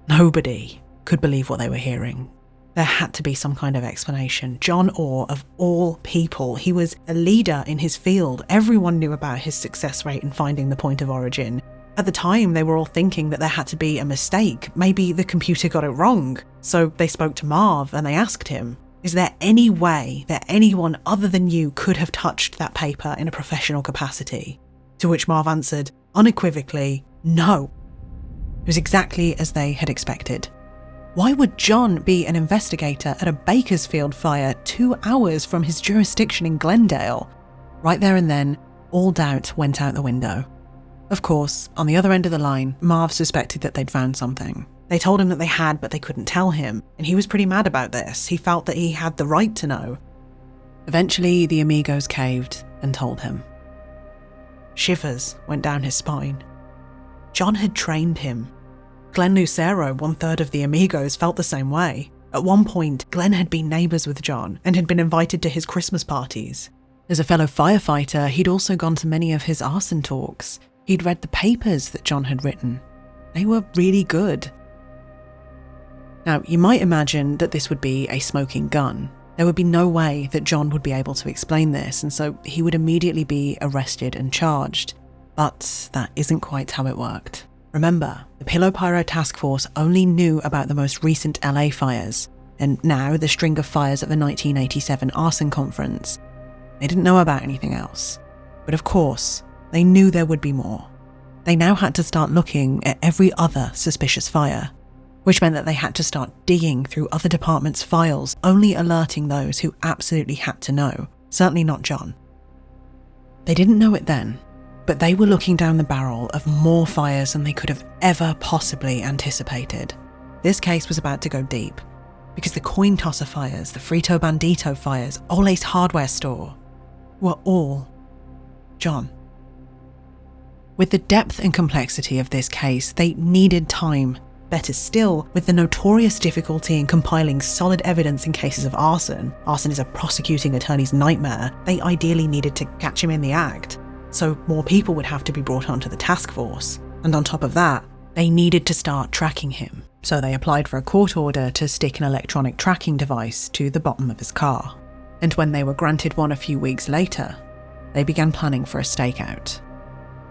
Nobody could believe what they were hearing. There had to be some kind of explanation. John Orr, of all people, he was a leader in his field. Everyone knew about his success rate in finding the point of origin. At the time, they were all thinking that there had to be a mistake. Maybe the computer got it wrong. So they spoke to Marv and they asked him, "Is there any way that anyone other than you could have touched that paper in a professional capacity?" To which Marv answered, unequivocally, no. It was exactly as they had expected. Why would John be an investigator at a Bakersfield fire 2 hours from his jurisdiction in Glendale? Right there and then, all doubt went out the window. Of course, on the other end of the line, Marv suspected that they'd found something. They told him that they had, but they couldn't tell him, and he was pretty mad about this. He felt that he had the right to know. Eventually, the amigos caved and told him. Shivers went down his spine. John had trained him. Glenn Lucero, 1/3 of the amigos, felt the same way. At one point, Glenn had been neighbours with John and had been invited to his Christmas parties. As a fellow firefighter, he'd also gone to many of his arson talks. He'd read the papers that John had written. They were really good. Now, you might imagine that this would be a smoking gun. There would be no way that John would be able to explain this, and so he would immediately be arrested and charged. But that isn't quite how it worked. Remember, the Pillow Pyro Task Force only knew about the most recent LA fires, and now the string of fires at the 1987 arson conference. They didn't know about anything else. But of course, they knew there would be more. They now had to start looking at every other suspicious fire, which meant that they had to start digging through other departments' files, only alerting those who absolutely had to know, certainly not John. They didn't know it then, but they were looking down the barrel of more fires than they could have ever possibly anticipated. This case was about to go deep, because the coin tosser fires, the Frito Bandito fires, Ole's hardware store, were all John. With the depth and complexity of this case, they needed time. Better still, with the notorious difficulty in compiling solid evidence in cases of arson is a prosecuting attorney's nightmare, they ideally needed to catch him in the act. So more people would have to be brought onto the task force. And on top of that, they needed to start tracking him. So they applied for a court order to stick an electronic tracking device to the bottom of his car. And when they were granted one a few weeks later, they began planning for a stakeout.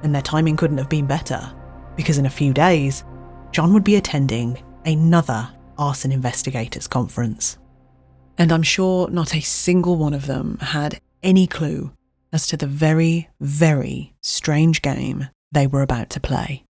And their timing couldn't have been better, because in a few days, John would be attending another arson investigators conference. And I'm sure not a single one of them had any clue as to the very, very strange game they were about to play.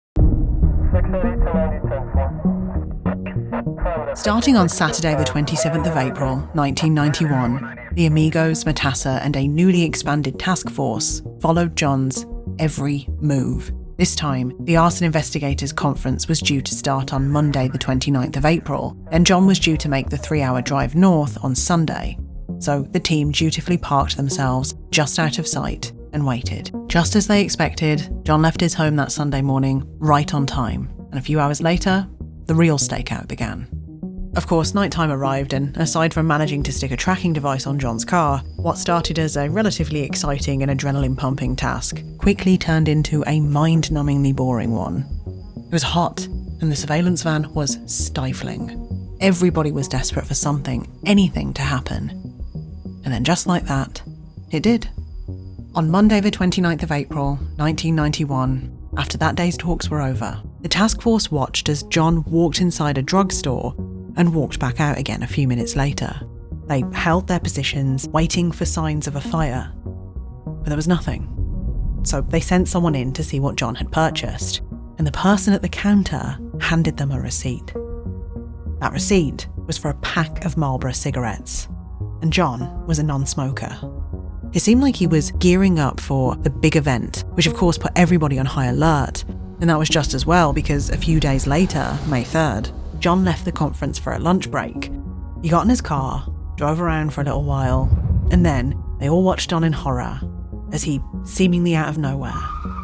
Starting on Saturday the 27th of April, 1991, the Amigos, Matassa and a newly expanded task force followed John's every move. This time, the Arson Investigators Conference was due to start on Monday the 29th of April, and John was due to make the 3-hour drive north on Sunday. So the team dutifully parked themselves just out of sight and waited. Just as they expected, John left his home that Sunday morning right on time, and a few hours later, the real stakeout began. Of course, nighttime arrived, and aside from managing to stick a tracking device on John's car, what started as a relatively exciting and adrenaline-pumping task quickly turned into a mind-numbingly boring one. It was hot, and the surveillance van was stifling. Everybody was desperate for something, anything to happen. And then just like that, it did. On Monday the 29th of April, 1991, after that day's talks were over, the task force watched as John walked inside a drugstore and walked back out again a few minutes later. They held their positions, waiting for signs of a fire. But there was nothing. So they sent someone in to see what John had purchased, and the person at the counter handed them a receipt. That receipt was for a pack of Marlboro cigarettes, and John was a non-smoker. It seemed like he was gearing up for the big event, which of course put everybody on high alert, and that was just as well because a few days later, May 3rd, John left the conference for a lunch break. He got in his car, drove around for a little while, and then they all watched on in horror as he, seemingly out of nowhere,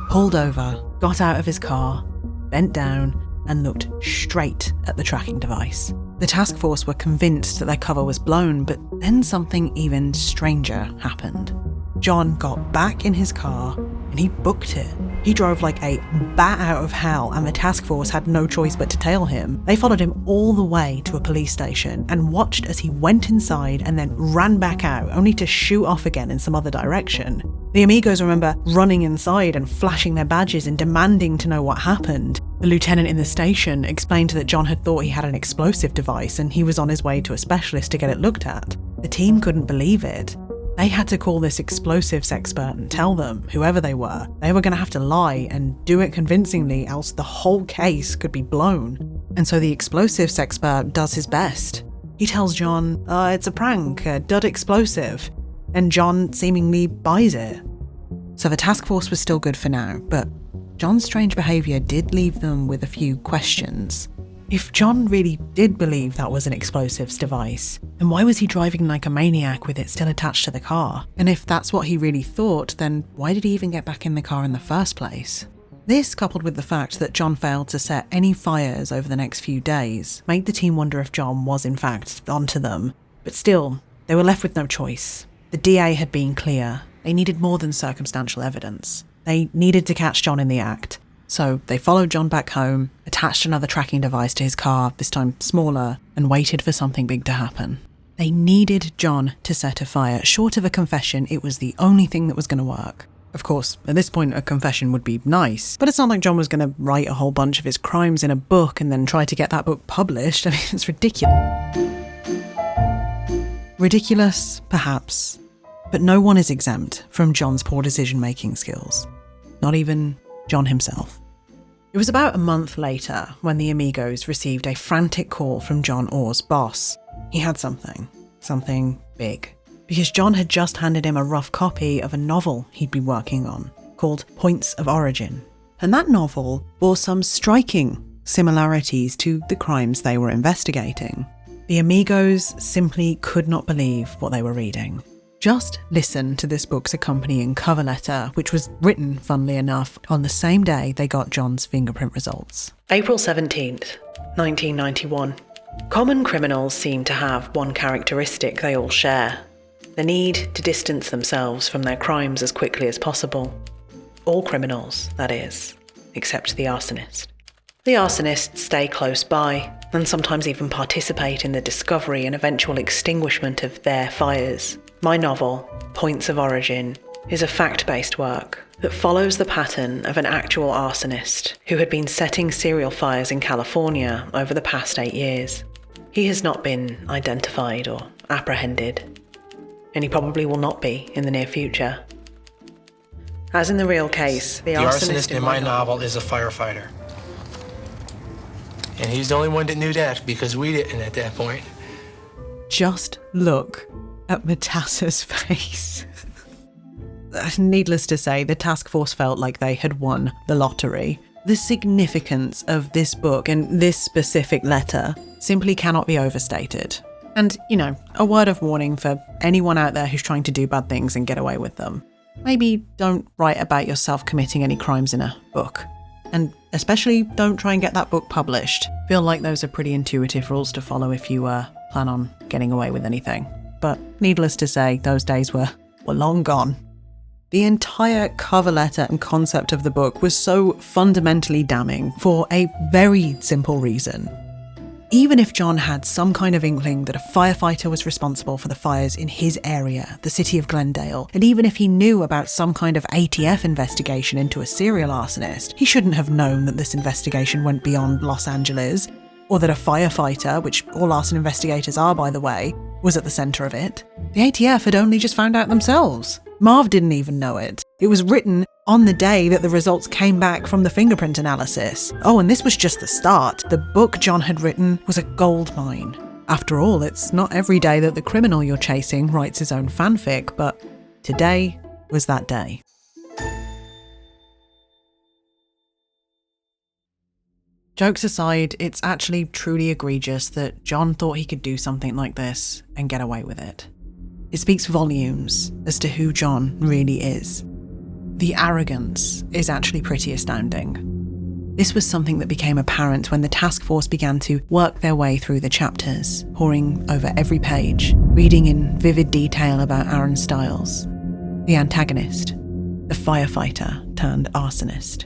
pulled over, got out of his car, bent down, and looked straight at the tracking device. The task force were convinced that their cover was blown, but then something even stranger happened. John got back in his car and he booked it. He drove like a bat out of hell, and the task force had no choice but to tail him. They followed him all the way to a police station and watched as he went inside and then ran back out, only to shoot off again in some other direction. The Amigos remember running inside and flashing their badges and demanding to know what happened. The lieutenant in the station explained that John had thought he had an explosive device and he was on his way to a specialist to get it looked at. The team couldn't believe it. They had to call this explosives expert and tell them, whoever they were going to have to lie and do it convincingly, else the whole case could be blown. And so the explosives expert does his best. He tells John, it's a prank, a dud explosive, and John seemingly buys it. So the task force was still good for now, but John's strange behaviour did leave them with a few questions. If John really did believe that was an explosives device, then why was he driving like a maniac with it still attached to the car? And if that's what he really thought, then why did he even get back in the car in the first place? This, coupled with the fact that John failed to set any fires over the next few days, made the team wonder if John was in fact onto them. But still, they were left with no choice. The DA had been clear. They needed more than circumstantial evidence. They needed to catch John in the act. So they followed John back home, attached another tracking device to his car, this time smaller, and waited for something big to happen. They needed John to set a fire. Short of a confession, it was the only thing that was going to work. Of course, at this point, a confession would be nice, but it's not like John was going to write a whole bunch of his crimes in a book and then try to get that book published. I mean, it's ridiculous. Ridiculous, perhaps, but no one is exempt from John's poor decision-making skills. Not even John himself. It was about a month later when the Amigos received a frantic call from John Orr's boss. He had something big. Because John had just handed him a rough copy of a novel he'd been working on, called Points of Origin. And that novel bore some striking similarities to the crimes they were investigating. The Amigos simply could not believe what they were reading. Just listen to this book's accompanying cover letter, which was written, funnily enough, on the same day they got John's fingerprint results. April 17th, 1991. Common criminals seem to have one characteristic they all share. The need to distance themselves from their crimes as quickly as possible. All criminals, that is, except the arsonist. The arsonists stay close by, and sometimes even participate in the discovery and eventual extinguishment of their fires. My novel, Points of Origin, is a fact-based work that follows the pattern of an actual arsonist who had been setting serial fires in California over the past 8 years. He has not been identified or apprehended, and he probably will not be in the near future. As in the real case, the arsonist in my novel is a firefighter. And he's the only one that knew that, because we didn't at that point. Just look at Matassa's face. Needless to say, the task force felt like they had won the lottery. The significance of this book and this specific letter simply cannot be overstated. And, a word of warning for anyone out there who's trying to do bad things and get away with them. Maybe don't write about yourself committing any crimes in a book. And especially don't try and get that book published. Feel like those are pretty intuitive rules to follow if you plan on getting away with anything. But needless to say, those days were long gone. The entire cover letter and concept of the book was so fundamentally damning for a very simple reason. Even if John had some kind of inkling that a firefighter was responsible for the fires in his area, the city of Glendale, and even if he knew about some kind of ATF investigation into a serial arsonist, he shouldn't have known that this investigation went beyond Los Angeles, or that a firefighter, which all arson investigators are by the way, was at the centre of it. The ATF had only just found out themselves. Marv didn't even know it. It was written on the day that the results came back from the fingerprint analysis. Oh, and this was just the start. The book John had written was a gold mine. After all, it's not every day that the criminal you're chasing writes his own fanfic, but today was that day. Jokes aside, it's actually truly egregious that John thought he could do something like this and get away with it. It speaks volumes as to who John really is. The arrogance is actually pretty astounding. This was something that became apparent when the task force began to work their way through the chapters, poring over every page, reading in vivid detail about Aaron Stiles, the antagonist, the firefighter turned arsonist.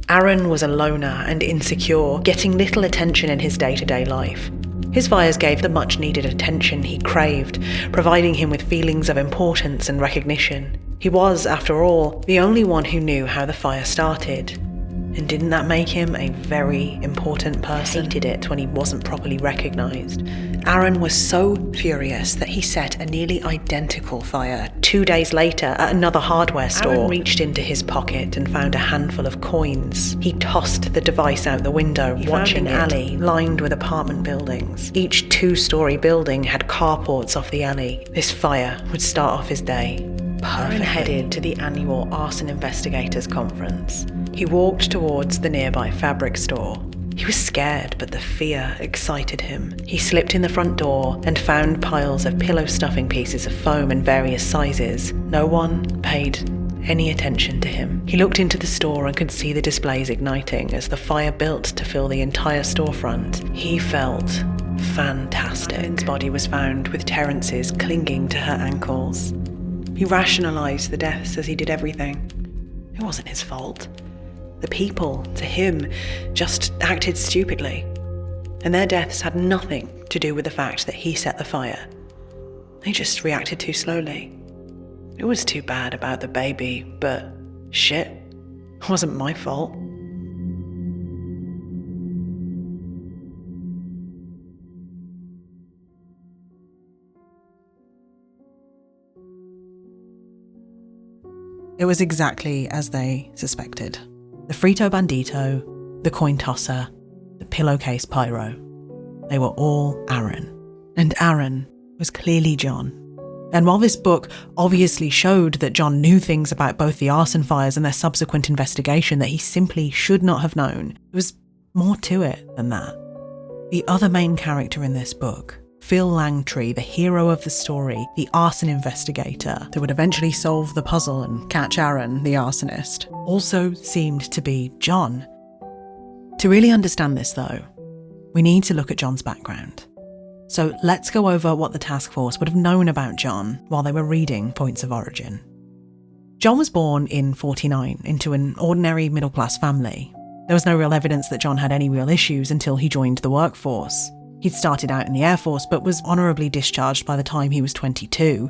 Aaron was a loner and insecure, getting little attention in his day-to-day life. His fires gave the much-needed attention he craved, providing him with feelings of importance and recognition. He was, after all, the only one who knew how the fire started. And didn't that make him a very important person? He hated it when he wasn't properly recognised. Aaron was so furious that he set a nearly identical fire 2 days later at another hardware store. Aaron reached into his pocket and found a handful of coins. He tossed the device out the window, watching an alley lined with apartment buildings. Each 2-story building had carports off the alley. This fire would start off his day perfectly. Aaron headed to the annual Arson Investigators Conference. He walked towards the nearby fabric store. He was scared, but the fear excited him. He slipped in the front door and found piles of pillow stuffing pieces of foam in various sizes. No one paid any attention to him. He looked into the store and could see the displays igniting as the fire built to fill the entire storefront. He felt fantastic. Aaron's body was found with Terence's clinging to her ankles. He rationalised the deaths as he did everything. It wasn't his fault. The people, to him, just acted stupidly. And their deaths had nothing to do with the fact that he set the fire. They just reacted too slowly. It was too bad about the baby, but shit, it wasn't my fault. It was exactly as they suspected. The Frito Bandito, the coin tosser, the pillowcase pyro. They were all Aaron. And Aaron was clearly John. And while this book obviously showed that John knew things about both the arson fires and their subsequent investigation that he simply should not have known, there was more to it than that. The other main character in this book, Phil Langtry, the hero of the story, the arson investigator that would eventually solve the puzzle and catch Aaron, the arsonist, also seemed to be John. To really understand this, though, we need to look at John's background. So let's go over what the task force would have known about John while they were reading Points of Origin. John was born in 1949 into an ordinary middle-class family. There was no real evidence that John had any real issues until he joined the workforce. He'd started out in the Air Force but was honourably discharged by the time he was 22.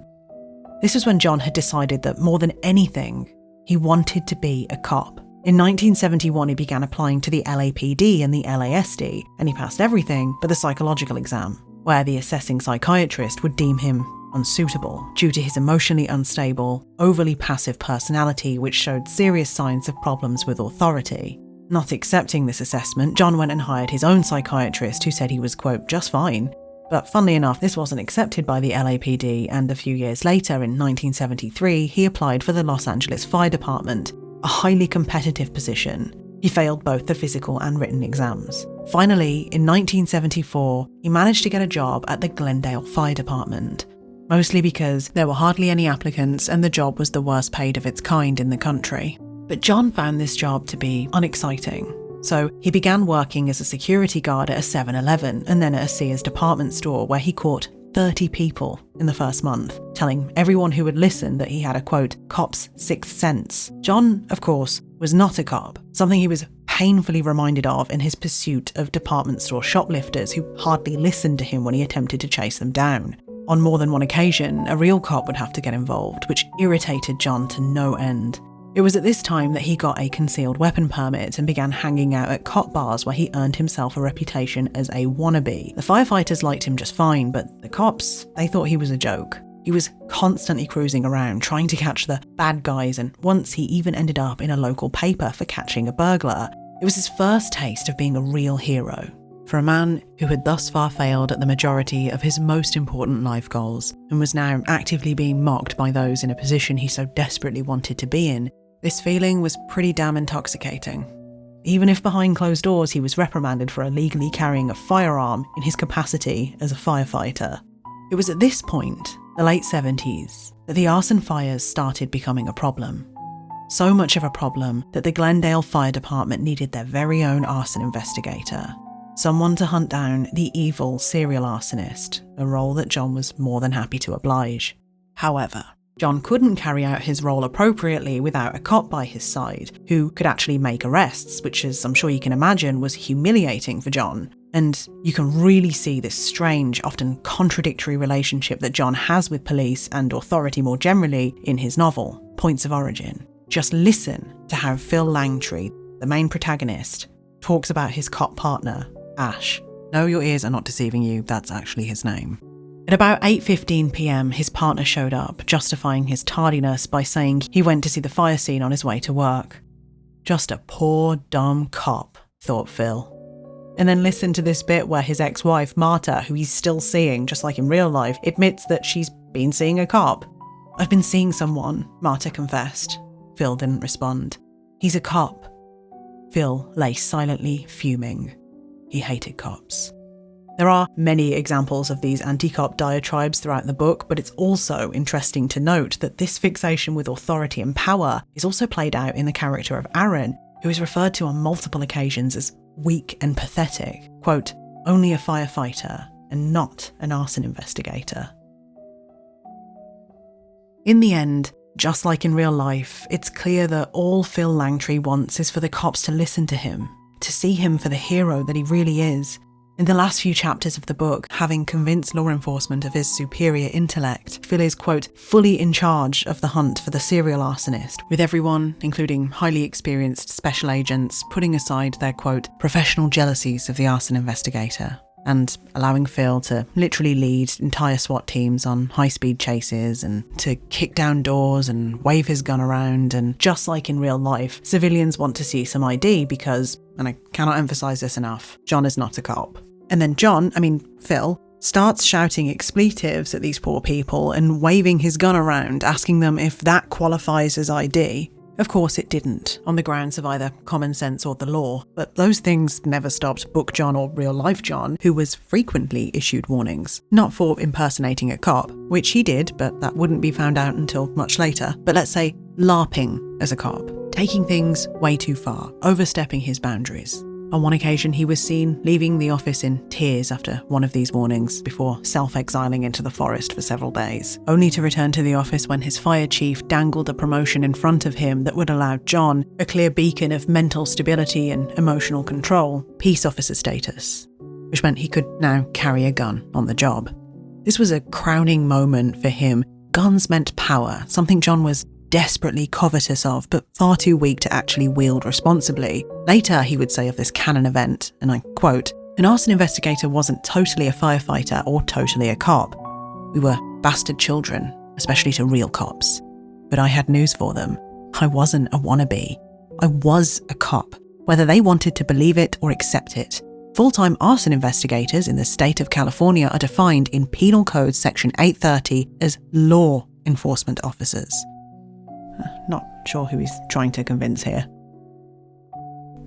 This was when John had decided that more than anything, he wanted to be a cop. In 1971, he began applying to the LAPD and the LASD, and he passed everything but the psychological exam, where the assessing psychiatrist would deem him unsuitable due to his emotionally unstable, overly passive personality which showed serious signs of problems with authority. Not accepting this assessment, John went and hired his own psychiatrist who said he was, quote, just fine. But funnily enough, this wasn't accepted by the LAPD, and a few years later, in 1973, he applied for the Los Angeles Fire Department, a highly competitive position. He failed both the physical and written exams. Finally, in 1974, he managed to get a job at the Glendale Fire Department, mostly because there were hardly any applicants and the job was the worst paid of its kind in the country. But John found this job to be unexciting. So he began working as a security guard at a 7-Eleven and then at a Sears department store where he caught 30 people in the first month, telling everyone who would listen that he had a, quote, cop's sixth sense. John, of course, was not a cop, something he was painfully reminded of in his pursuit of department store shoplifters who hardly listened to him when he attempted to chase them down. On more than one occasion, a real cop would have to get involved, which irritated John to no end. It was at this time that he got a concealed weapon permit and began hanging out at cop bars where he earned himself a reputation as a wannabe. The firefighters liked him just fine, but the cops, they thought he was a joke. He was constantly cruising around trying to catch the bad guys, and once he even ended up in a local paper for catching a burglar. It was his first taste of being a real hero. For a man who had thus far failed at the majority of his most important life goals and was now actively being mocked by those in a position he so desperately wanted to be in, this feeling was pretty damn intoxicating. Even if behind closed doors he was reprimanded for illegally carrying a firearm in his capacity as a firefighter. It was at this point, the late 70s, that the arson fires started becoming a problem. So much of a problem that the Glendale Fire Department needed their very own arson investigator. Someone to hunt down the evil serial arsonist, a role that John was more than happy to oblige. However, John couldn't carry out his role appropriately without a cop by his side, who could actually make arrests, which, as I'm sure you can imagine, was humiliating for John. And you can really see this strange, often contradictory relationship that John has with police and authority more generally in his novel, Points of Origin. Just listen to how Phil Langtry, the main protagonist, talks about his cop partner, Ash. No, your ears are not deceiving you, that's actually his name. At about 8:15 p.m, his partner showed up, justifying his tardiness by saying he went to see the fire scene on his way to work. Just a poor, dumb cop, thought Phil. And then listen to this bit where his ex-wife, Marta, who he's still seeing, just like in real life, admits that she's been seeing a cop. I've been seeing someone, Marta confessed. Phil didn't respond. He's a cop. Phil lay silently fuming. He hated cops. There are many examples of these anti-cop diatribes throughout the book, but it's also interesting to note that this fixation with authority and power is also played out in the character of Aaron, who is referred to on multiple occasions as weak and pathetic. Quote, only a firefighter and not an arson investigator. In the end, Just like in real life, it's clear that all Phil Langtry wants is for the cops to listen to him, to see him for the hero that he really is. In the last few chapters of the book, having convinced law enforcement of his superior intellect, Phil is, quote, fully in charge of the hunt for the serial arsonist, with everyone, including highly experienced special agents, putting aside their, quote, professional jealousies of the arson investigator, and allowing Phil to literally lead entire SWAT teams on high-speed chases and to kick down doors and wave his gun around. And just like in real life, civilians want to see some ID because, and I cannot emphasise this enough, John is not a cop. And then Phil, starts shouting expletives at these poor people and waving his gun around, asking them if that qualifies as ID. Of course it didn't, on the grounds of either common sense or the law, but those things never stopped Book John or Real Life John, who was frequently issued warnings. Not for impersonating a cop, which he did, but that wouldn't be found out until much later, but let's say LARPing as a cop, taking things way too far, overstepping his boundaries. On one occasion, he was seen leaving the office in tears after one of these warnings before self-exiling into the forest for several days, only to return to the office when his fire chief dangled a promotion in front of him that would allow John, a clear beacon of mental stability and emotional control, peace officer status, which meant he could now carry a gun on the job. This was a crowning moment for him. Guns meant power, something John was desperately covetous of, but far too weak to actually wield responsibly. Later, he would say of this canon event, and I quote, "An arson investigator wasn't totally a firefighter or totally a cop. We were bastard children, especially to real cops. But I had news for them. I wasn't a wannabe. I was a cop, whether they wanted to believe it or accept it. Full-time arson investigators in the state of California are defined in Penal Code Section 830 as law enforcement officers." Not sure who he's trying to convince here.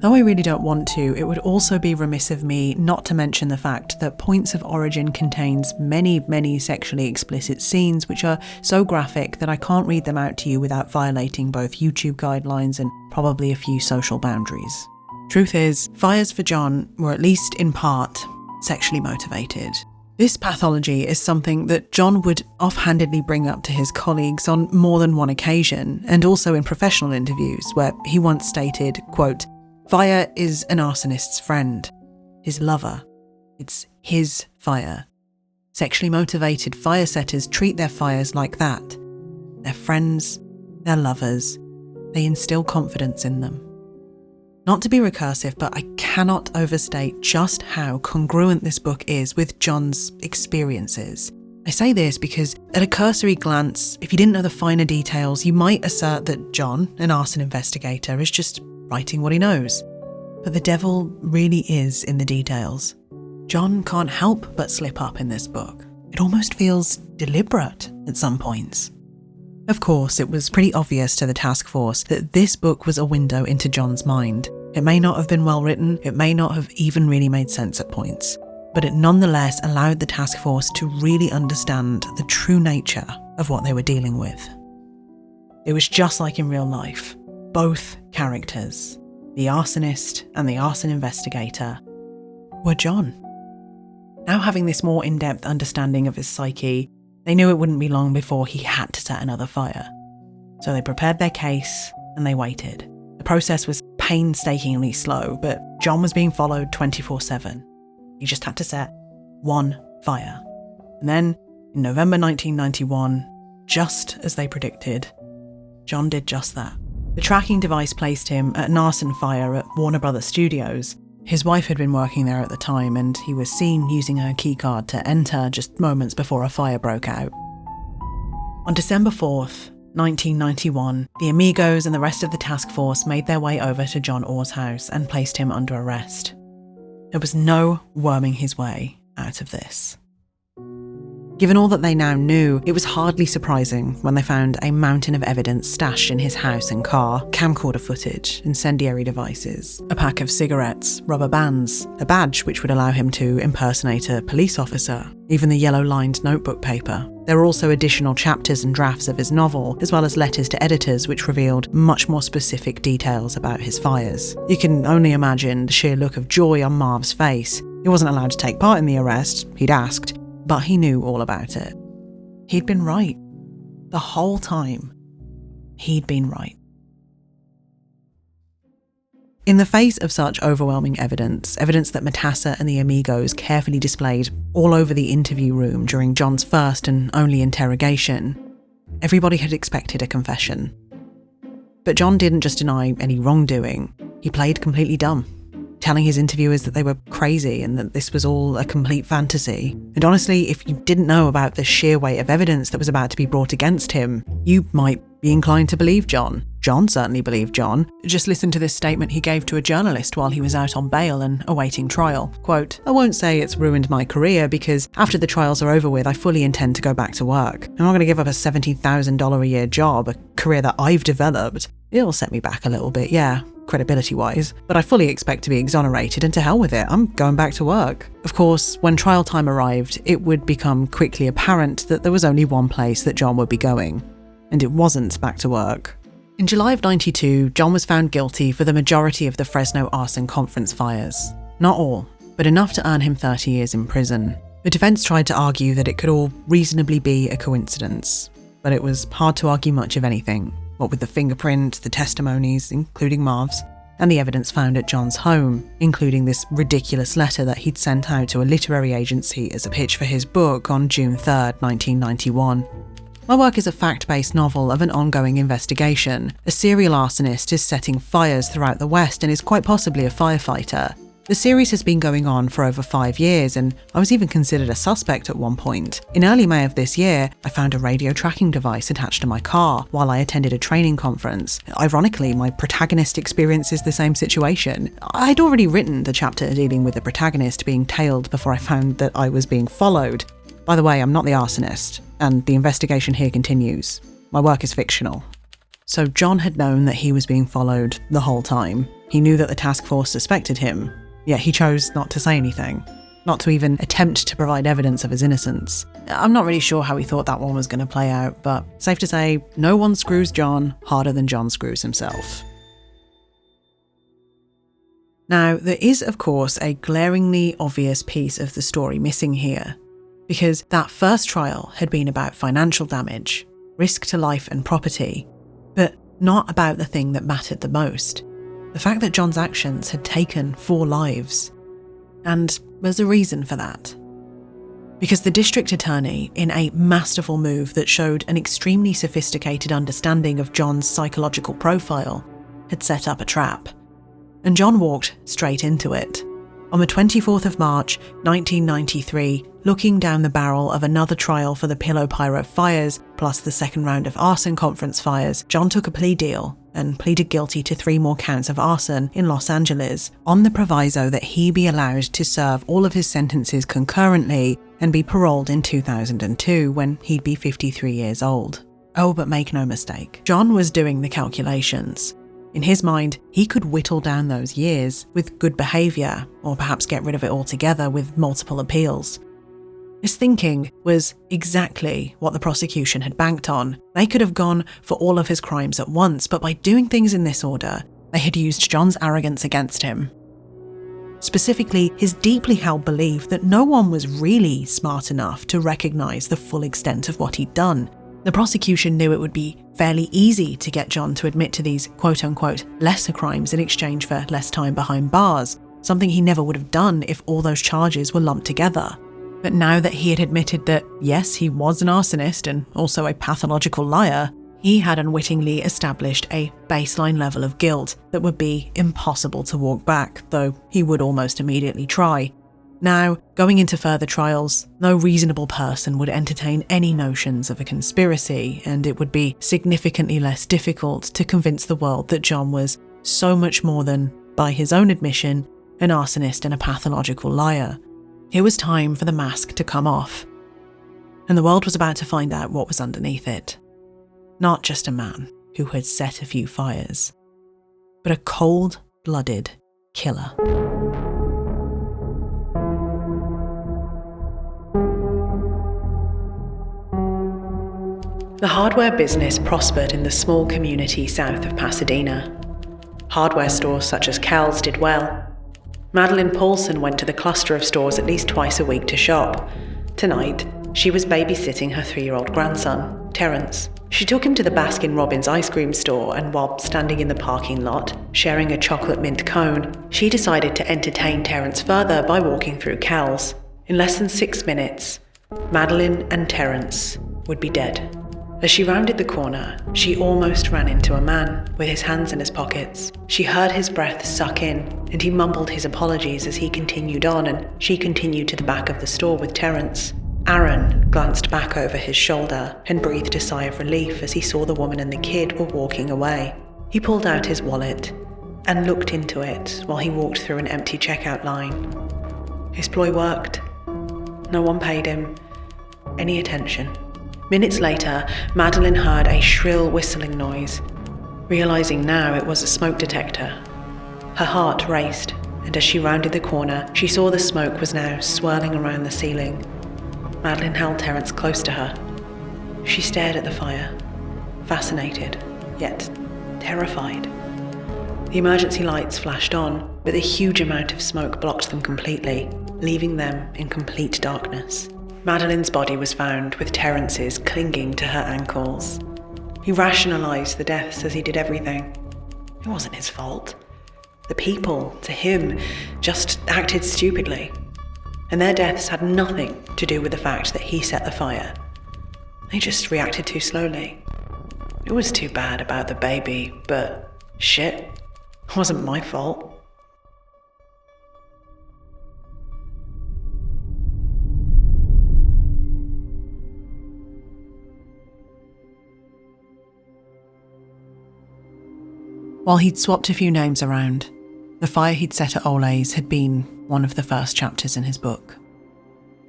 Though I really don't want to, it would also be remiss of me not to mention the fact that Points of Origin contains many sexually explicit scenes which are so graphic that I can't read them out to you without violating both YouTube guidelines and probably a few social boundaries. Truth is, fires for John were at least in part sexually motivated. This pathology is something that John would offhandedly bring up to his colleagues on more than one occasion, and also in professional interviews, where he once stated, quote, "Fire is an arsonist's friend, his lover. It's his fire. Sexually motivated fire setters treat their fires like that. They're friends, they're lovers, they instill confidence in them." Not to be recursive, but I cannot overstate just how congruent this book is with John's experiences. I say this because at a cursory glance, if you didn't know the finer details, you might assert that John, an arson investigator, is just writing what he knows. But the devil really is in the details. John can't help but slip up in this book. It almost feels deliberate at some points. Of course, it was pretty obvious to the task force that this book was a window into John's mind. It may not have been well written, it may not have even really made sense at points, but it nonetheless allowed the task force to really understand the true nature of what they were dealing with. It was just like in real life. Both characters, the arsonist and the arson investigator, were John. Now having this more in-depth understanding of his psyche, they knew it wouldn't be long before he had to set another fire. So they prepared their case and they waited. The process was painstakingly slow, but John was being followed 24/7. He just had to set one fire. And then, in November 1991, just as they predicted, John did just that. The tracking device placed him at an arson fire at Warner Brothers Studios. His wife had been working there at the time, and he was seen using her keycard to enter just moments before a fire broke out. On December 4th, 1991, the Amigos and the rest of the task force made their way over to John Orr's house and placed him under arrest. There was no worming his way out of this. Given all that they now knew, it was hardly surprising when they found a mountain of evidence stashed in his house and car: camcorder footage, incendiary devices, a pack of cigarettes, rubber bands, a badge which would allow him to impersonate a police officer, even the yellow-lined notebook paper. There were also additional chapters and drafts of his novel, as well as letters to editors which revealed much more specific details about his fires. You can only imagine the sheer look of joy on Marv's face. He wasn't allowed to take part in the arrest, he'd asked, but he knew all about it. He'd been right. The whole time. he'd been right. In the face of such overwhelming evidence that Matassa and the Amigos carefully displayed all over the interview room during John's first and only interrogation, everybody had expected a confession. But John didn't just deny any wrongdoing, he played completely dumb, telling his interviewers that they were crazy and that this was all a complete fantasy. And honestly, if you didn't know about the sheer weight of evidence that was about to be brought against him, you might be inclined to believe John. John certainly believed John. Just listen to this statement he gave to a journalist while he was out on bail and awaiting trial. Quote, "I won't say it's ruined my career because after the trials are over with, I fully intend to go back to work. I'm not going to give up a $70,000 a year job, a career that I've developed. It'll set me back a little bit, yeah, credibility-wise, but I fully expect to be exonerated and to hell with it, I'm going back to work." Of course, when trial time arrived, it would become quickly apparent that there was only one place that John would be going, and it wasn't back to work. In July of '92, John was found guilty for the majority of the Fresno arson conference fires. Not all, but enough to earn him 30 years in prison. The defence tried to argue that it could all reasonably be a coincidence, but it was hard to argue much of anything, what with the fingerprint, the testimonies, including Marv's, and the evidence found at John's home, including this ridiculous letter that he'd sent out to a literary agency as a pitch for his book on June 3rd, 1991. My work is a fact-based novel of an ongoing investigation. A serial arsonist is setting fires throughout the West and is quite possibly a firefighter. The series has been going on for over 5 years, and I was even considered a suspect at one point. In early May of this year, I found a radio tracking device attached to my car while I attended a training conference. Ironically, my protagonist experiences the same situation. I'd already written the chapter dealing with the protagonist being tailed before I found that I was being followed. By the way, I'm not the arsonist, and the investigation here continues. My work is fictional. So John had known that he was being followed the whole time. He knew that the task force suspected him, yet he chose not to say anything, not to even attempt to provide evidence of his innocence. I'm not really sure how he thought that one was going to play out, but safe to say, no one screws John harder than John screws himself. Now, there is, of course, a glaringly obvious piece of the story missing here, because that first trial had been about financial damage, risk to life and property, but not about the thing that mattered the most. The fact that John's actions had taken 4 lives. And there's a reason for that. Because the district attorney, in a masterful move that showed an extremely sophisticated understanding of John's psychological profile, had set up a trap. And John walked straight into it. On the 24th of March, 1993, looking down the barrel of another trial for the Pillow Pyro fires, plus the second round of arson conference fires, John took a plea deal and pleaded guilty to 3 more counts of arson in Los Angeles, on the proviso that he be allowed to serve all of his sentences concurrently and be paroled in 2002 when he'd be 53 years old. Oh, but make no mistake, John was doing the calculations. In his mind, he could whittle down those years with good behaviour, or perhaps get rid of it altogether with multiple appeals. His thinking was exactly what the prosecution had banked on. They could have gone for all of his crimes at once, but by doing things in this order, they had used John's arrogance against him. Specifically, his deeply held belief that no one was really smart enough to recognise the full extent of what he'd done. The prosecution knew it would be fairly easy to get John to admit to these quote-unquote lesser crimes in exchange for less time behind bars, something he never would have done if all those charges were lumped together. But now that he had admitted that, yes, he was an arsonist and also a pathological liar, he had unwittingly established a baseline level of guilt that would be impossible to walk back, though he would almost immediately try. Now, going into further trials, no reasonable person would entertain any notions of a conspiracy, and it would be significantly less difficult to convince the world that John was so much more than, by his own admission, an arsonist and a pathological liar. It was time for the mask to come off, and the world was about to find out what was underneath it. Not just a man who had set a few fires, but a cold-blooded killer. The hardware business prospered in the small community south of Pasadena. Hardware stores such as Cal's did well. Madeline Paulson went to the cluster of stores at least twice a week to shop. Tonight, She was babysitting her 3-year-old grandson, Terence. She took him to the Baskin-Robbins ice cream store, and while standing in the parking lot, sharing a chocolate mint cone, she decided to entertain Terence further by walking through Cal's. In less than 6 minutes, Madeline and Terence would be dead. As she rounded the corner, she almost ran into a man with his hands in his pockets. She heard his breath suck in, and he mumbled his apologies as he continued on, and she continued to the back of the store with Terence. Aaron glanced back over his shoulder and breathed a sigh of relief as he saw the woman and the kid were walking away. He pulled out his wallet and looked into it while he walked through an empty checkout line. His ploy worked. No one paid him any attention. Minutes later, Madeline heard a shrill whistling noise. Realizing now it was a smoke detector, her heart raced, and as she rounded the corner, she saw the smoke was now swirling around the ceiling. Madeline held Terence close to her. She stared at the fire, fascinated, yet terrified. The emergency lights flashed on, but the huge amount of smoke blocked them completely, leaving them in complete darkness. Madeline's body was found with Terence's clinging to her ankles. He rationalized the deaths as he did everything. It wasn't his fault. The people, to him, just acted stupidly. And their deaths had nothing to do with the fact that he set the fire. They just reacted too slowly. It was too bad about the baby, but shit, it wasn't my fault. While he'd swapped a few names around, the fire he'd set at Ole's had been one of the first chapters in his book.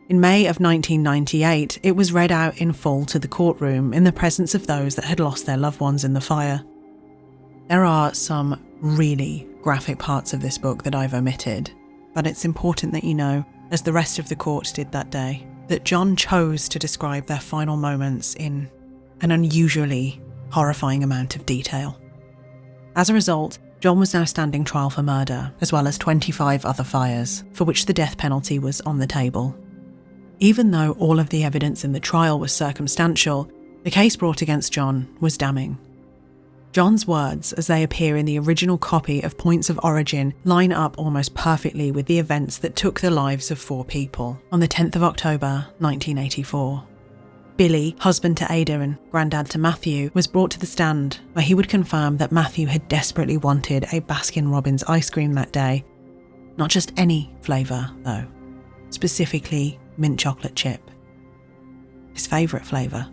In May of 1998, it was read out in full to the courtroom in the presence of those that had lost their loved ones in the fire. There are some really graphic parts of this book that I've omitted, but it's important that you know, as the rest of the court did that day, that John chose to describe their final moments in an unusually horrifying amount of detail. As a result, John was now standing trial for murder, as well as 25 other fires, for which the death penalty was on the table. Even though all of the evidence in the trial was circumstantial, the case brought against John was damning. John's words, as they appear in the original copy of Points of Origin, line up almost perfectly with the events that took the lives of 4 people on the 10th of October, 1984. Billy, husband to Ada and granddad to Matthew, was brought to the stand where he would confirm that Matthew had desperately wanted a Baskin-Robbins ice cream that day. Not just any flavour, though. Specifically, mint chocolate chip. His favourite flavour.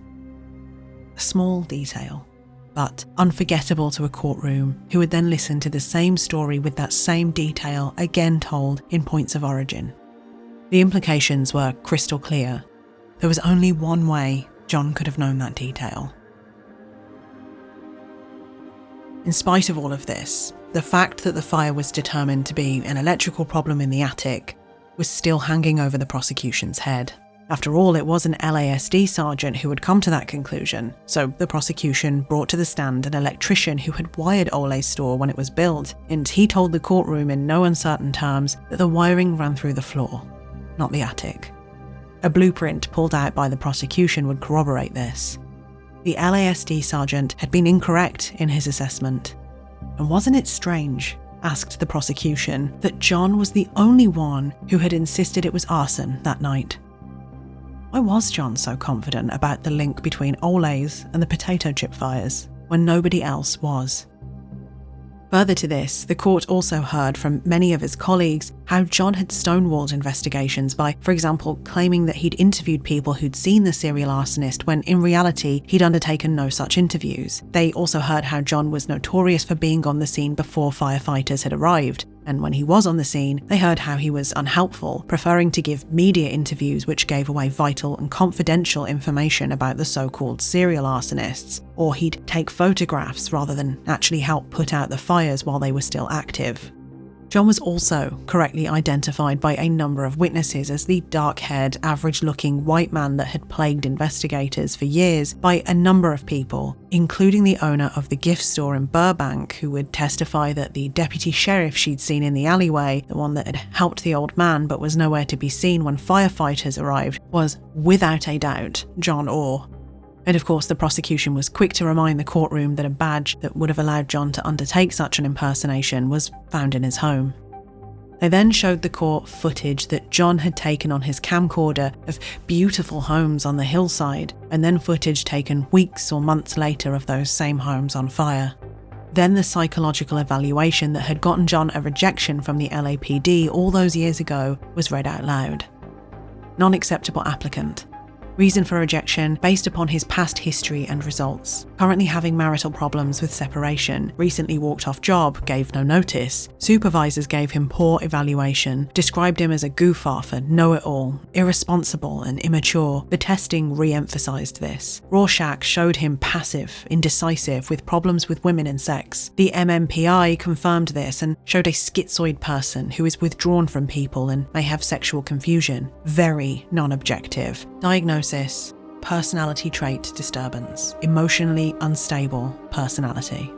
A small detail, but unforgettable to a courtroom who would then listen to the same story with that same detail again told in Points of Origin. The implications were crystal clear. There was only one way John could have known that detail. In spite of all of this, the fact that the fire was determined to be an electrical problem in the attic was still hanging over the prosecution's head. After all, it was an LASD sergeant who had come to that conclusion, so the prosecution brought to the stand an electrician who had wired Ole's store when it was built, and he told the courtroom in no uncertain terms that the wiring ran through the floor, not the attic. A blueprint pulled out by the prosecution would corroborate this. The LASD sergeant had been incorrect in his assessment. And wasn't it strange, asked the prosecution, that John was the only one who had insisted it was arson that night? Why was John so confident about the link between Ole's and the potato chip fires when nobody else was? Further to this, the court also heard from many of his colleagues how John had stonewalled investigations by, for example, claiming that he'd interviewed people who'd seen the serial arsonist when in reality he'd undertaken no such interviews. They also heard how John was notorious for being on the scene before firefighters had arrived, and when he was on the scene, they heard how he was unhelpful, preferring to give media interviews which gave away vital and confidential information about the so-called serial arsonists, or he'd take photographs rather than actually help put out the fires while they were still active. John was also correctly identified by a number of witnesses as the dark-haired, average-looking white man that had plagued investigators for years by a number of people, including the owner of the gift store in Burbank, who would testify that the deputy sheriff she'd seen in the alleyway, the one that had helped the old man but was nowhere to be seen when firefighters arrived, was without a doubt John Orr. And of course, the prosecution was quick to remind the courtroom that a badge that would have allowed John to undertake such an impersonation was found in his home. They then showed the court footage that John had taken on his camcorder of beautiful homes on the hillside, and then footage taken weeks or months later of those same homes on fire. Then the psychological evaluation that had gotten John a rejection from the LAPD all those years ago was read out loud. Non-acceptable applicant. Reason for rejection based upon his past history and results. Currently having marital problems with separation. Recently walked off job, gave no notice. Supervisors gave him poor evaluation. Described him as a goof-off and know-it-all. Irresponsible and immature. The testing re-emphasised this. Rorschach showed him passive, indecisive, with problems with women and sex. The MMPI confirmed this and showed a schizoid person who is withdrawn from people and may have sexual confusion. Very non-objective. Diagnosis: personality trait disturbance, emotionally unstable personality.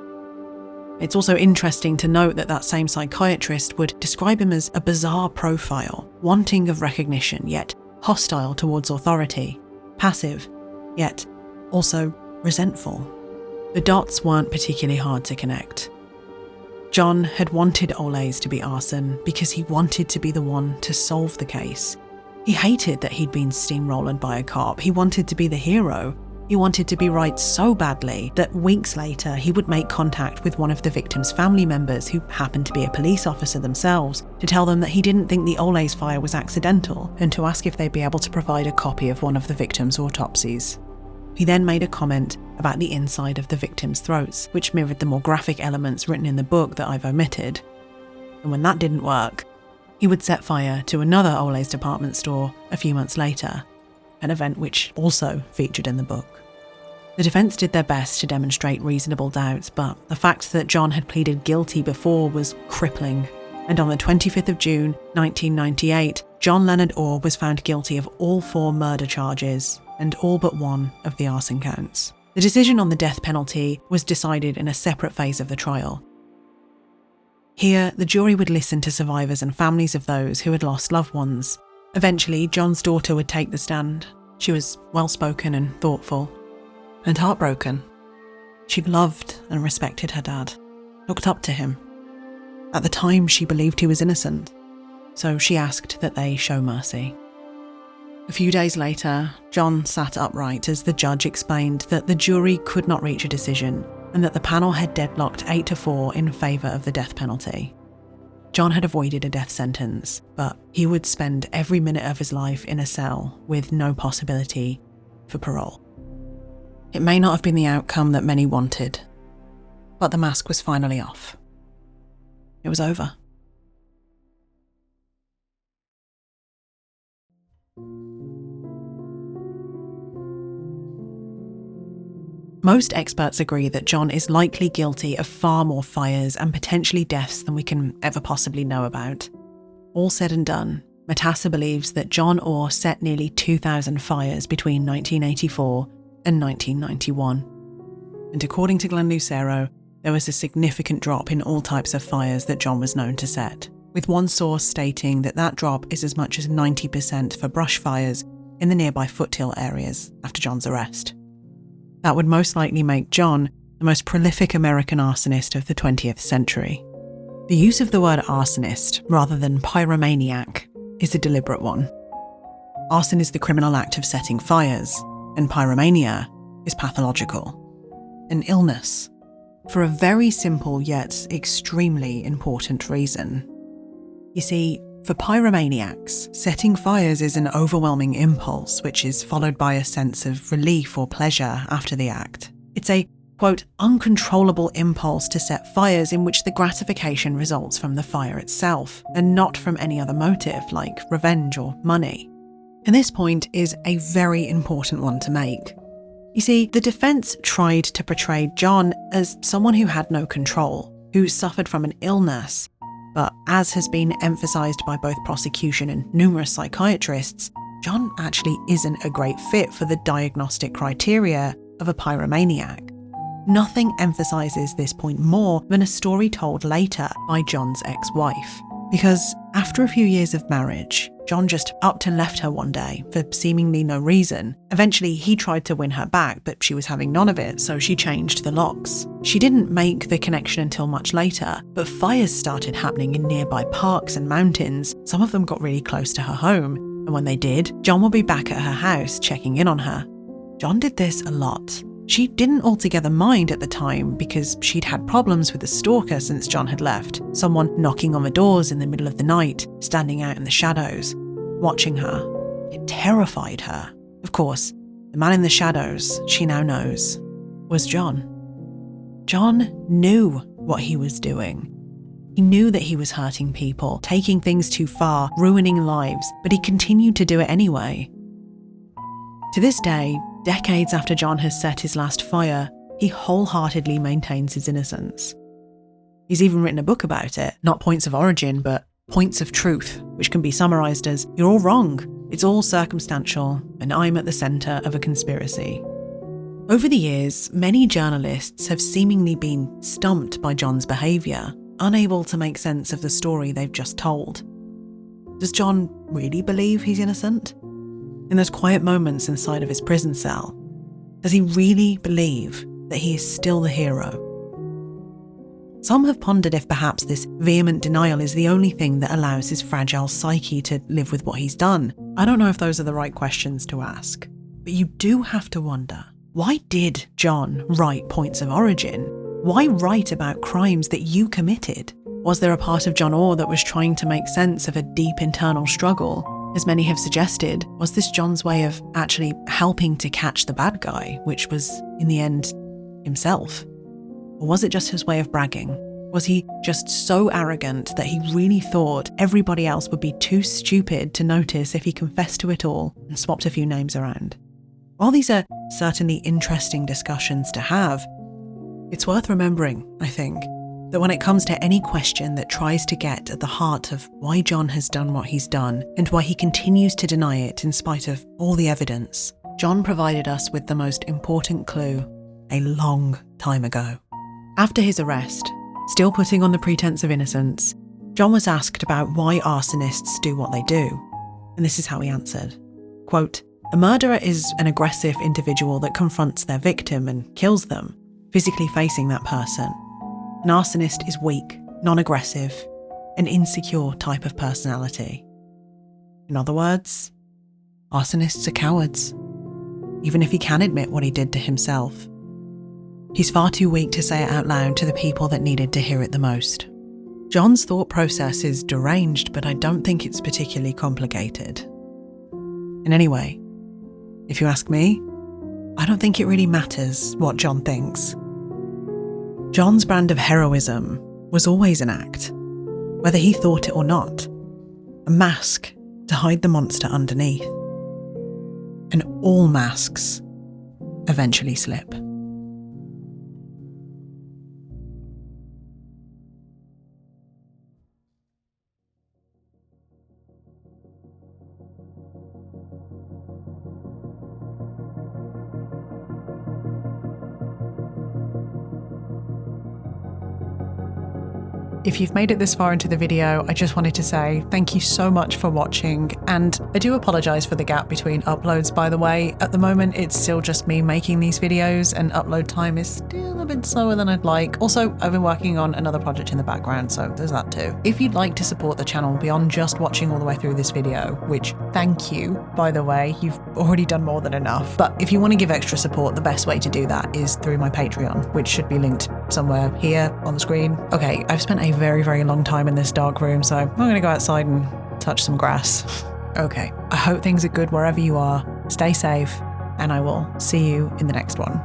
It's also interesting to note that that same psychiatrist would describe him as a bizarre profile, wanting of recognition yet hostile towards authority, passive yet also resentful. The dots weren't particularly hard to connect. John had wanted Olays to be arson because he wanted to be the one to solve the case. He hated that he'd been steamrolled by a cop. He wanted to be the hero. He wanted to be right so badly that weeks later he would make contact with one of the victim's family members, who happened to be a police officer themselves, to tell them that he didn't think the Olays fire was accidental and to ask if they'd be able to provide a copy of one of the victims' autopsies. He then made a comment about the inside of the victims' throats, which mirrored the more graphic elements written in the book that I've omitted. And when that didn't work, he would set fire to another Olays department store a few months later, an event which also featured in the book. The defence did their best to demonstrate reasonable doubts, but the fact that John had pleaded guilty before was crippling, and on the 25th of June 1998, John Leonard Orr was found guilty of all 4 murder charges and all but one of the arson counts. The decision on the death penalty was decided in a separate phase of the trial. Here, the jury would listen to survivors and families of those who had lost loved ones. Eventually, John's daughter would take the stand. She was well-spoken and thoughtful, and heartbroken. She'd loved and respected her dad, looked up to him. At the time, she believed he was innocent, so she asked that they show mercy. A few days later, John sat upright as the judge explained that the jury could not reach a decision, and that the panel had deadlocked 8-4 in favour of the death penalty. John had avoided a death sentence, but he would spend every minute of his life in a cell with no possibility for parole. It may not have been the outcome that many wanted, but the mask was finally off. It was over. Most experts agree that John is likely guilty of far more fires and potentially deaths than we can ever possibly know about. All said and done, Matassa believes that John Orr set nearly 2,000 fires between 1984 and 1991. And according to Glenn Lucero, there was a significant drop in all types of fires that John was known to set, with one source stating that that drop is as much as 90% for brush fires in the nearby foothill areas after John's arrest. That would most likely make John the most prolific American arsonist of the 20th century. The use of the word arsonist rather than pyromaniac is a deliberate one. Arson is the criminal act of setting fires, and pyromania is pathological, an illness, for a very simple yet extremely important reason. You see, for pyromaniacs, setting fires is an overwhelming impulse which is followed by a sense of relief or pleasure after the act. It's a, quote, uncontrollable impulse to set fires in which the gratification results from the fire itself, and not from any other motive like revenge or money. And this point is a very important one to make. You see, the defence tried to portray John as someone who had no control, who suffered from an illness, But as has been emphasised by both prosecution and numerous psychiatrists, John actually isn't a great fit for the diagnostic criteria of a pyromaniac. Nothing emphasises this point more than a story told later by John's ex-wife. Because after a few years of marriage, John just upped and left her one day for seemingly no reason. Eventually, he tried to win her back, but she was having none of it, so she changed the locks. She didn't make the connection until much later, but fires started happening in nearby parks and mountains. Some of them got really close to her home, and when they did, John would be back at her house checking in on her. John did this a lot. She didn't altogether mind at the time because she'd had problems with a stalker since John had left, someone knocking on the doors in the middle of the night, standing out in the shadows, watching her. It terrified her. Of course, the man in the shadows, she now knows, was John. John knew what he was doing. He knew that he was hurting people, taking things too far, ruining lives, but he continued to do it anyway. To this day, decades after John has set his last fire, he wholeheartedly maintains his innocence. He's even written a book about it, not Points of Origin, but Points of Truth, which can be summarised as, "You're all wrong, it's all circumstantial, and I'm at the centre of a conspiracy." Over the years, many journalists have seemingly been stumped by John's behaviour, unable to make sense of the story they've just told. Does John really believe he's innocent? In those quiet moments inside of his prison cell, does he really believe that he is still the hero? Some have pondered if perhaps this vehement denial is the only thing that allows his fragile psyche to live with what he's done. I don't know if those are the right questions to ask, but you do have to wonder, why did John write Points of Origin? Why write about crimes that you committed? Was there a part of John Orr that was trying to make sense of a deep internal struggle? As many have suggested, was this John's way of actually helping to catch the bad guy, which was, in the end, himself? Or was it just his way of bragging? Was he just so arrogant that he really thought everybody else would be too stupid to notice if he confessed to it all and swapped a few names around? While these are certainly interesting discussions to have, it's worth remembering, I think, that when it comes to any question that tries to get at the heart of why John has done what he's done and why he continues to deny it in spite of all the evidence, John provided us with the most important clue a long time ago. After his arrest, still putting on the pretense of innocence, John was asked about why arsonists do what they do, and this is how he answered. Quote, "A murderer is an aggressive individual that confronts their victim and kills them, physically facing that person. An arsonist is weak, non-aggressive, an insecure type of personality. In other words, arsonists are cowards, even if he can admit what he did to himself. He's far too weak to say it out loud to the people that needed to hear it the most." John's thought process is deranged, but I don't think it's particularly complicated. And anyway, if you ask me, I don't think it really matters what John thinks. John's brand of heroism was always an act, whether he thought it or not, a mask to hide the monster underneath. And all masks eventually slip. If you've made it this far into the video, I just wanted to say thank you so much for watching, and I do apologise for the gap between uploads, by the way. At the moment, it's still just me making these videos, and upload time is still a bit slower than I'd like. Also, I've been working on another project in the background, so there's that too. If you'd like to support the channel beyond just watching all the way through this video, which thank you, by the way, you've already done more than enough. But if you want to give extra support, the best way to do that is through my Patreon, which should be linked somewhere here on the screen. Okay, I've spent a very, very long time in this dark room, so I'm gonna go outside and touch some grass. Okay, I hope things are good wherever you are. Stay safe, and I will see you in the next one.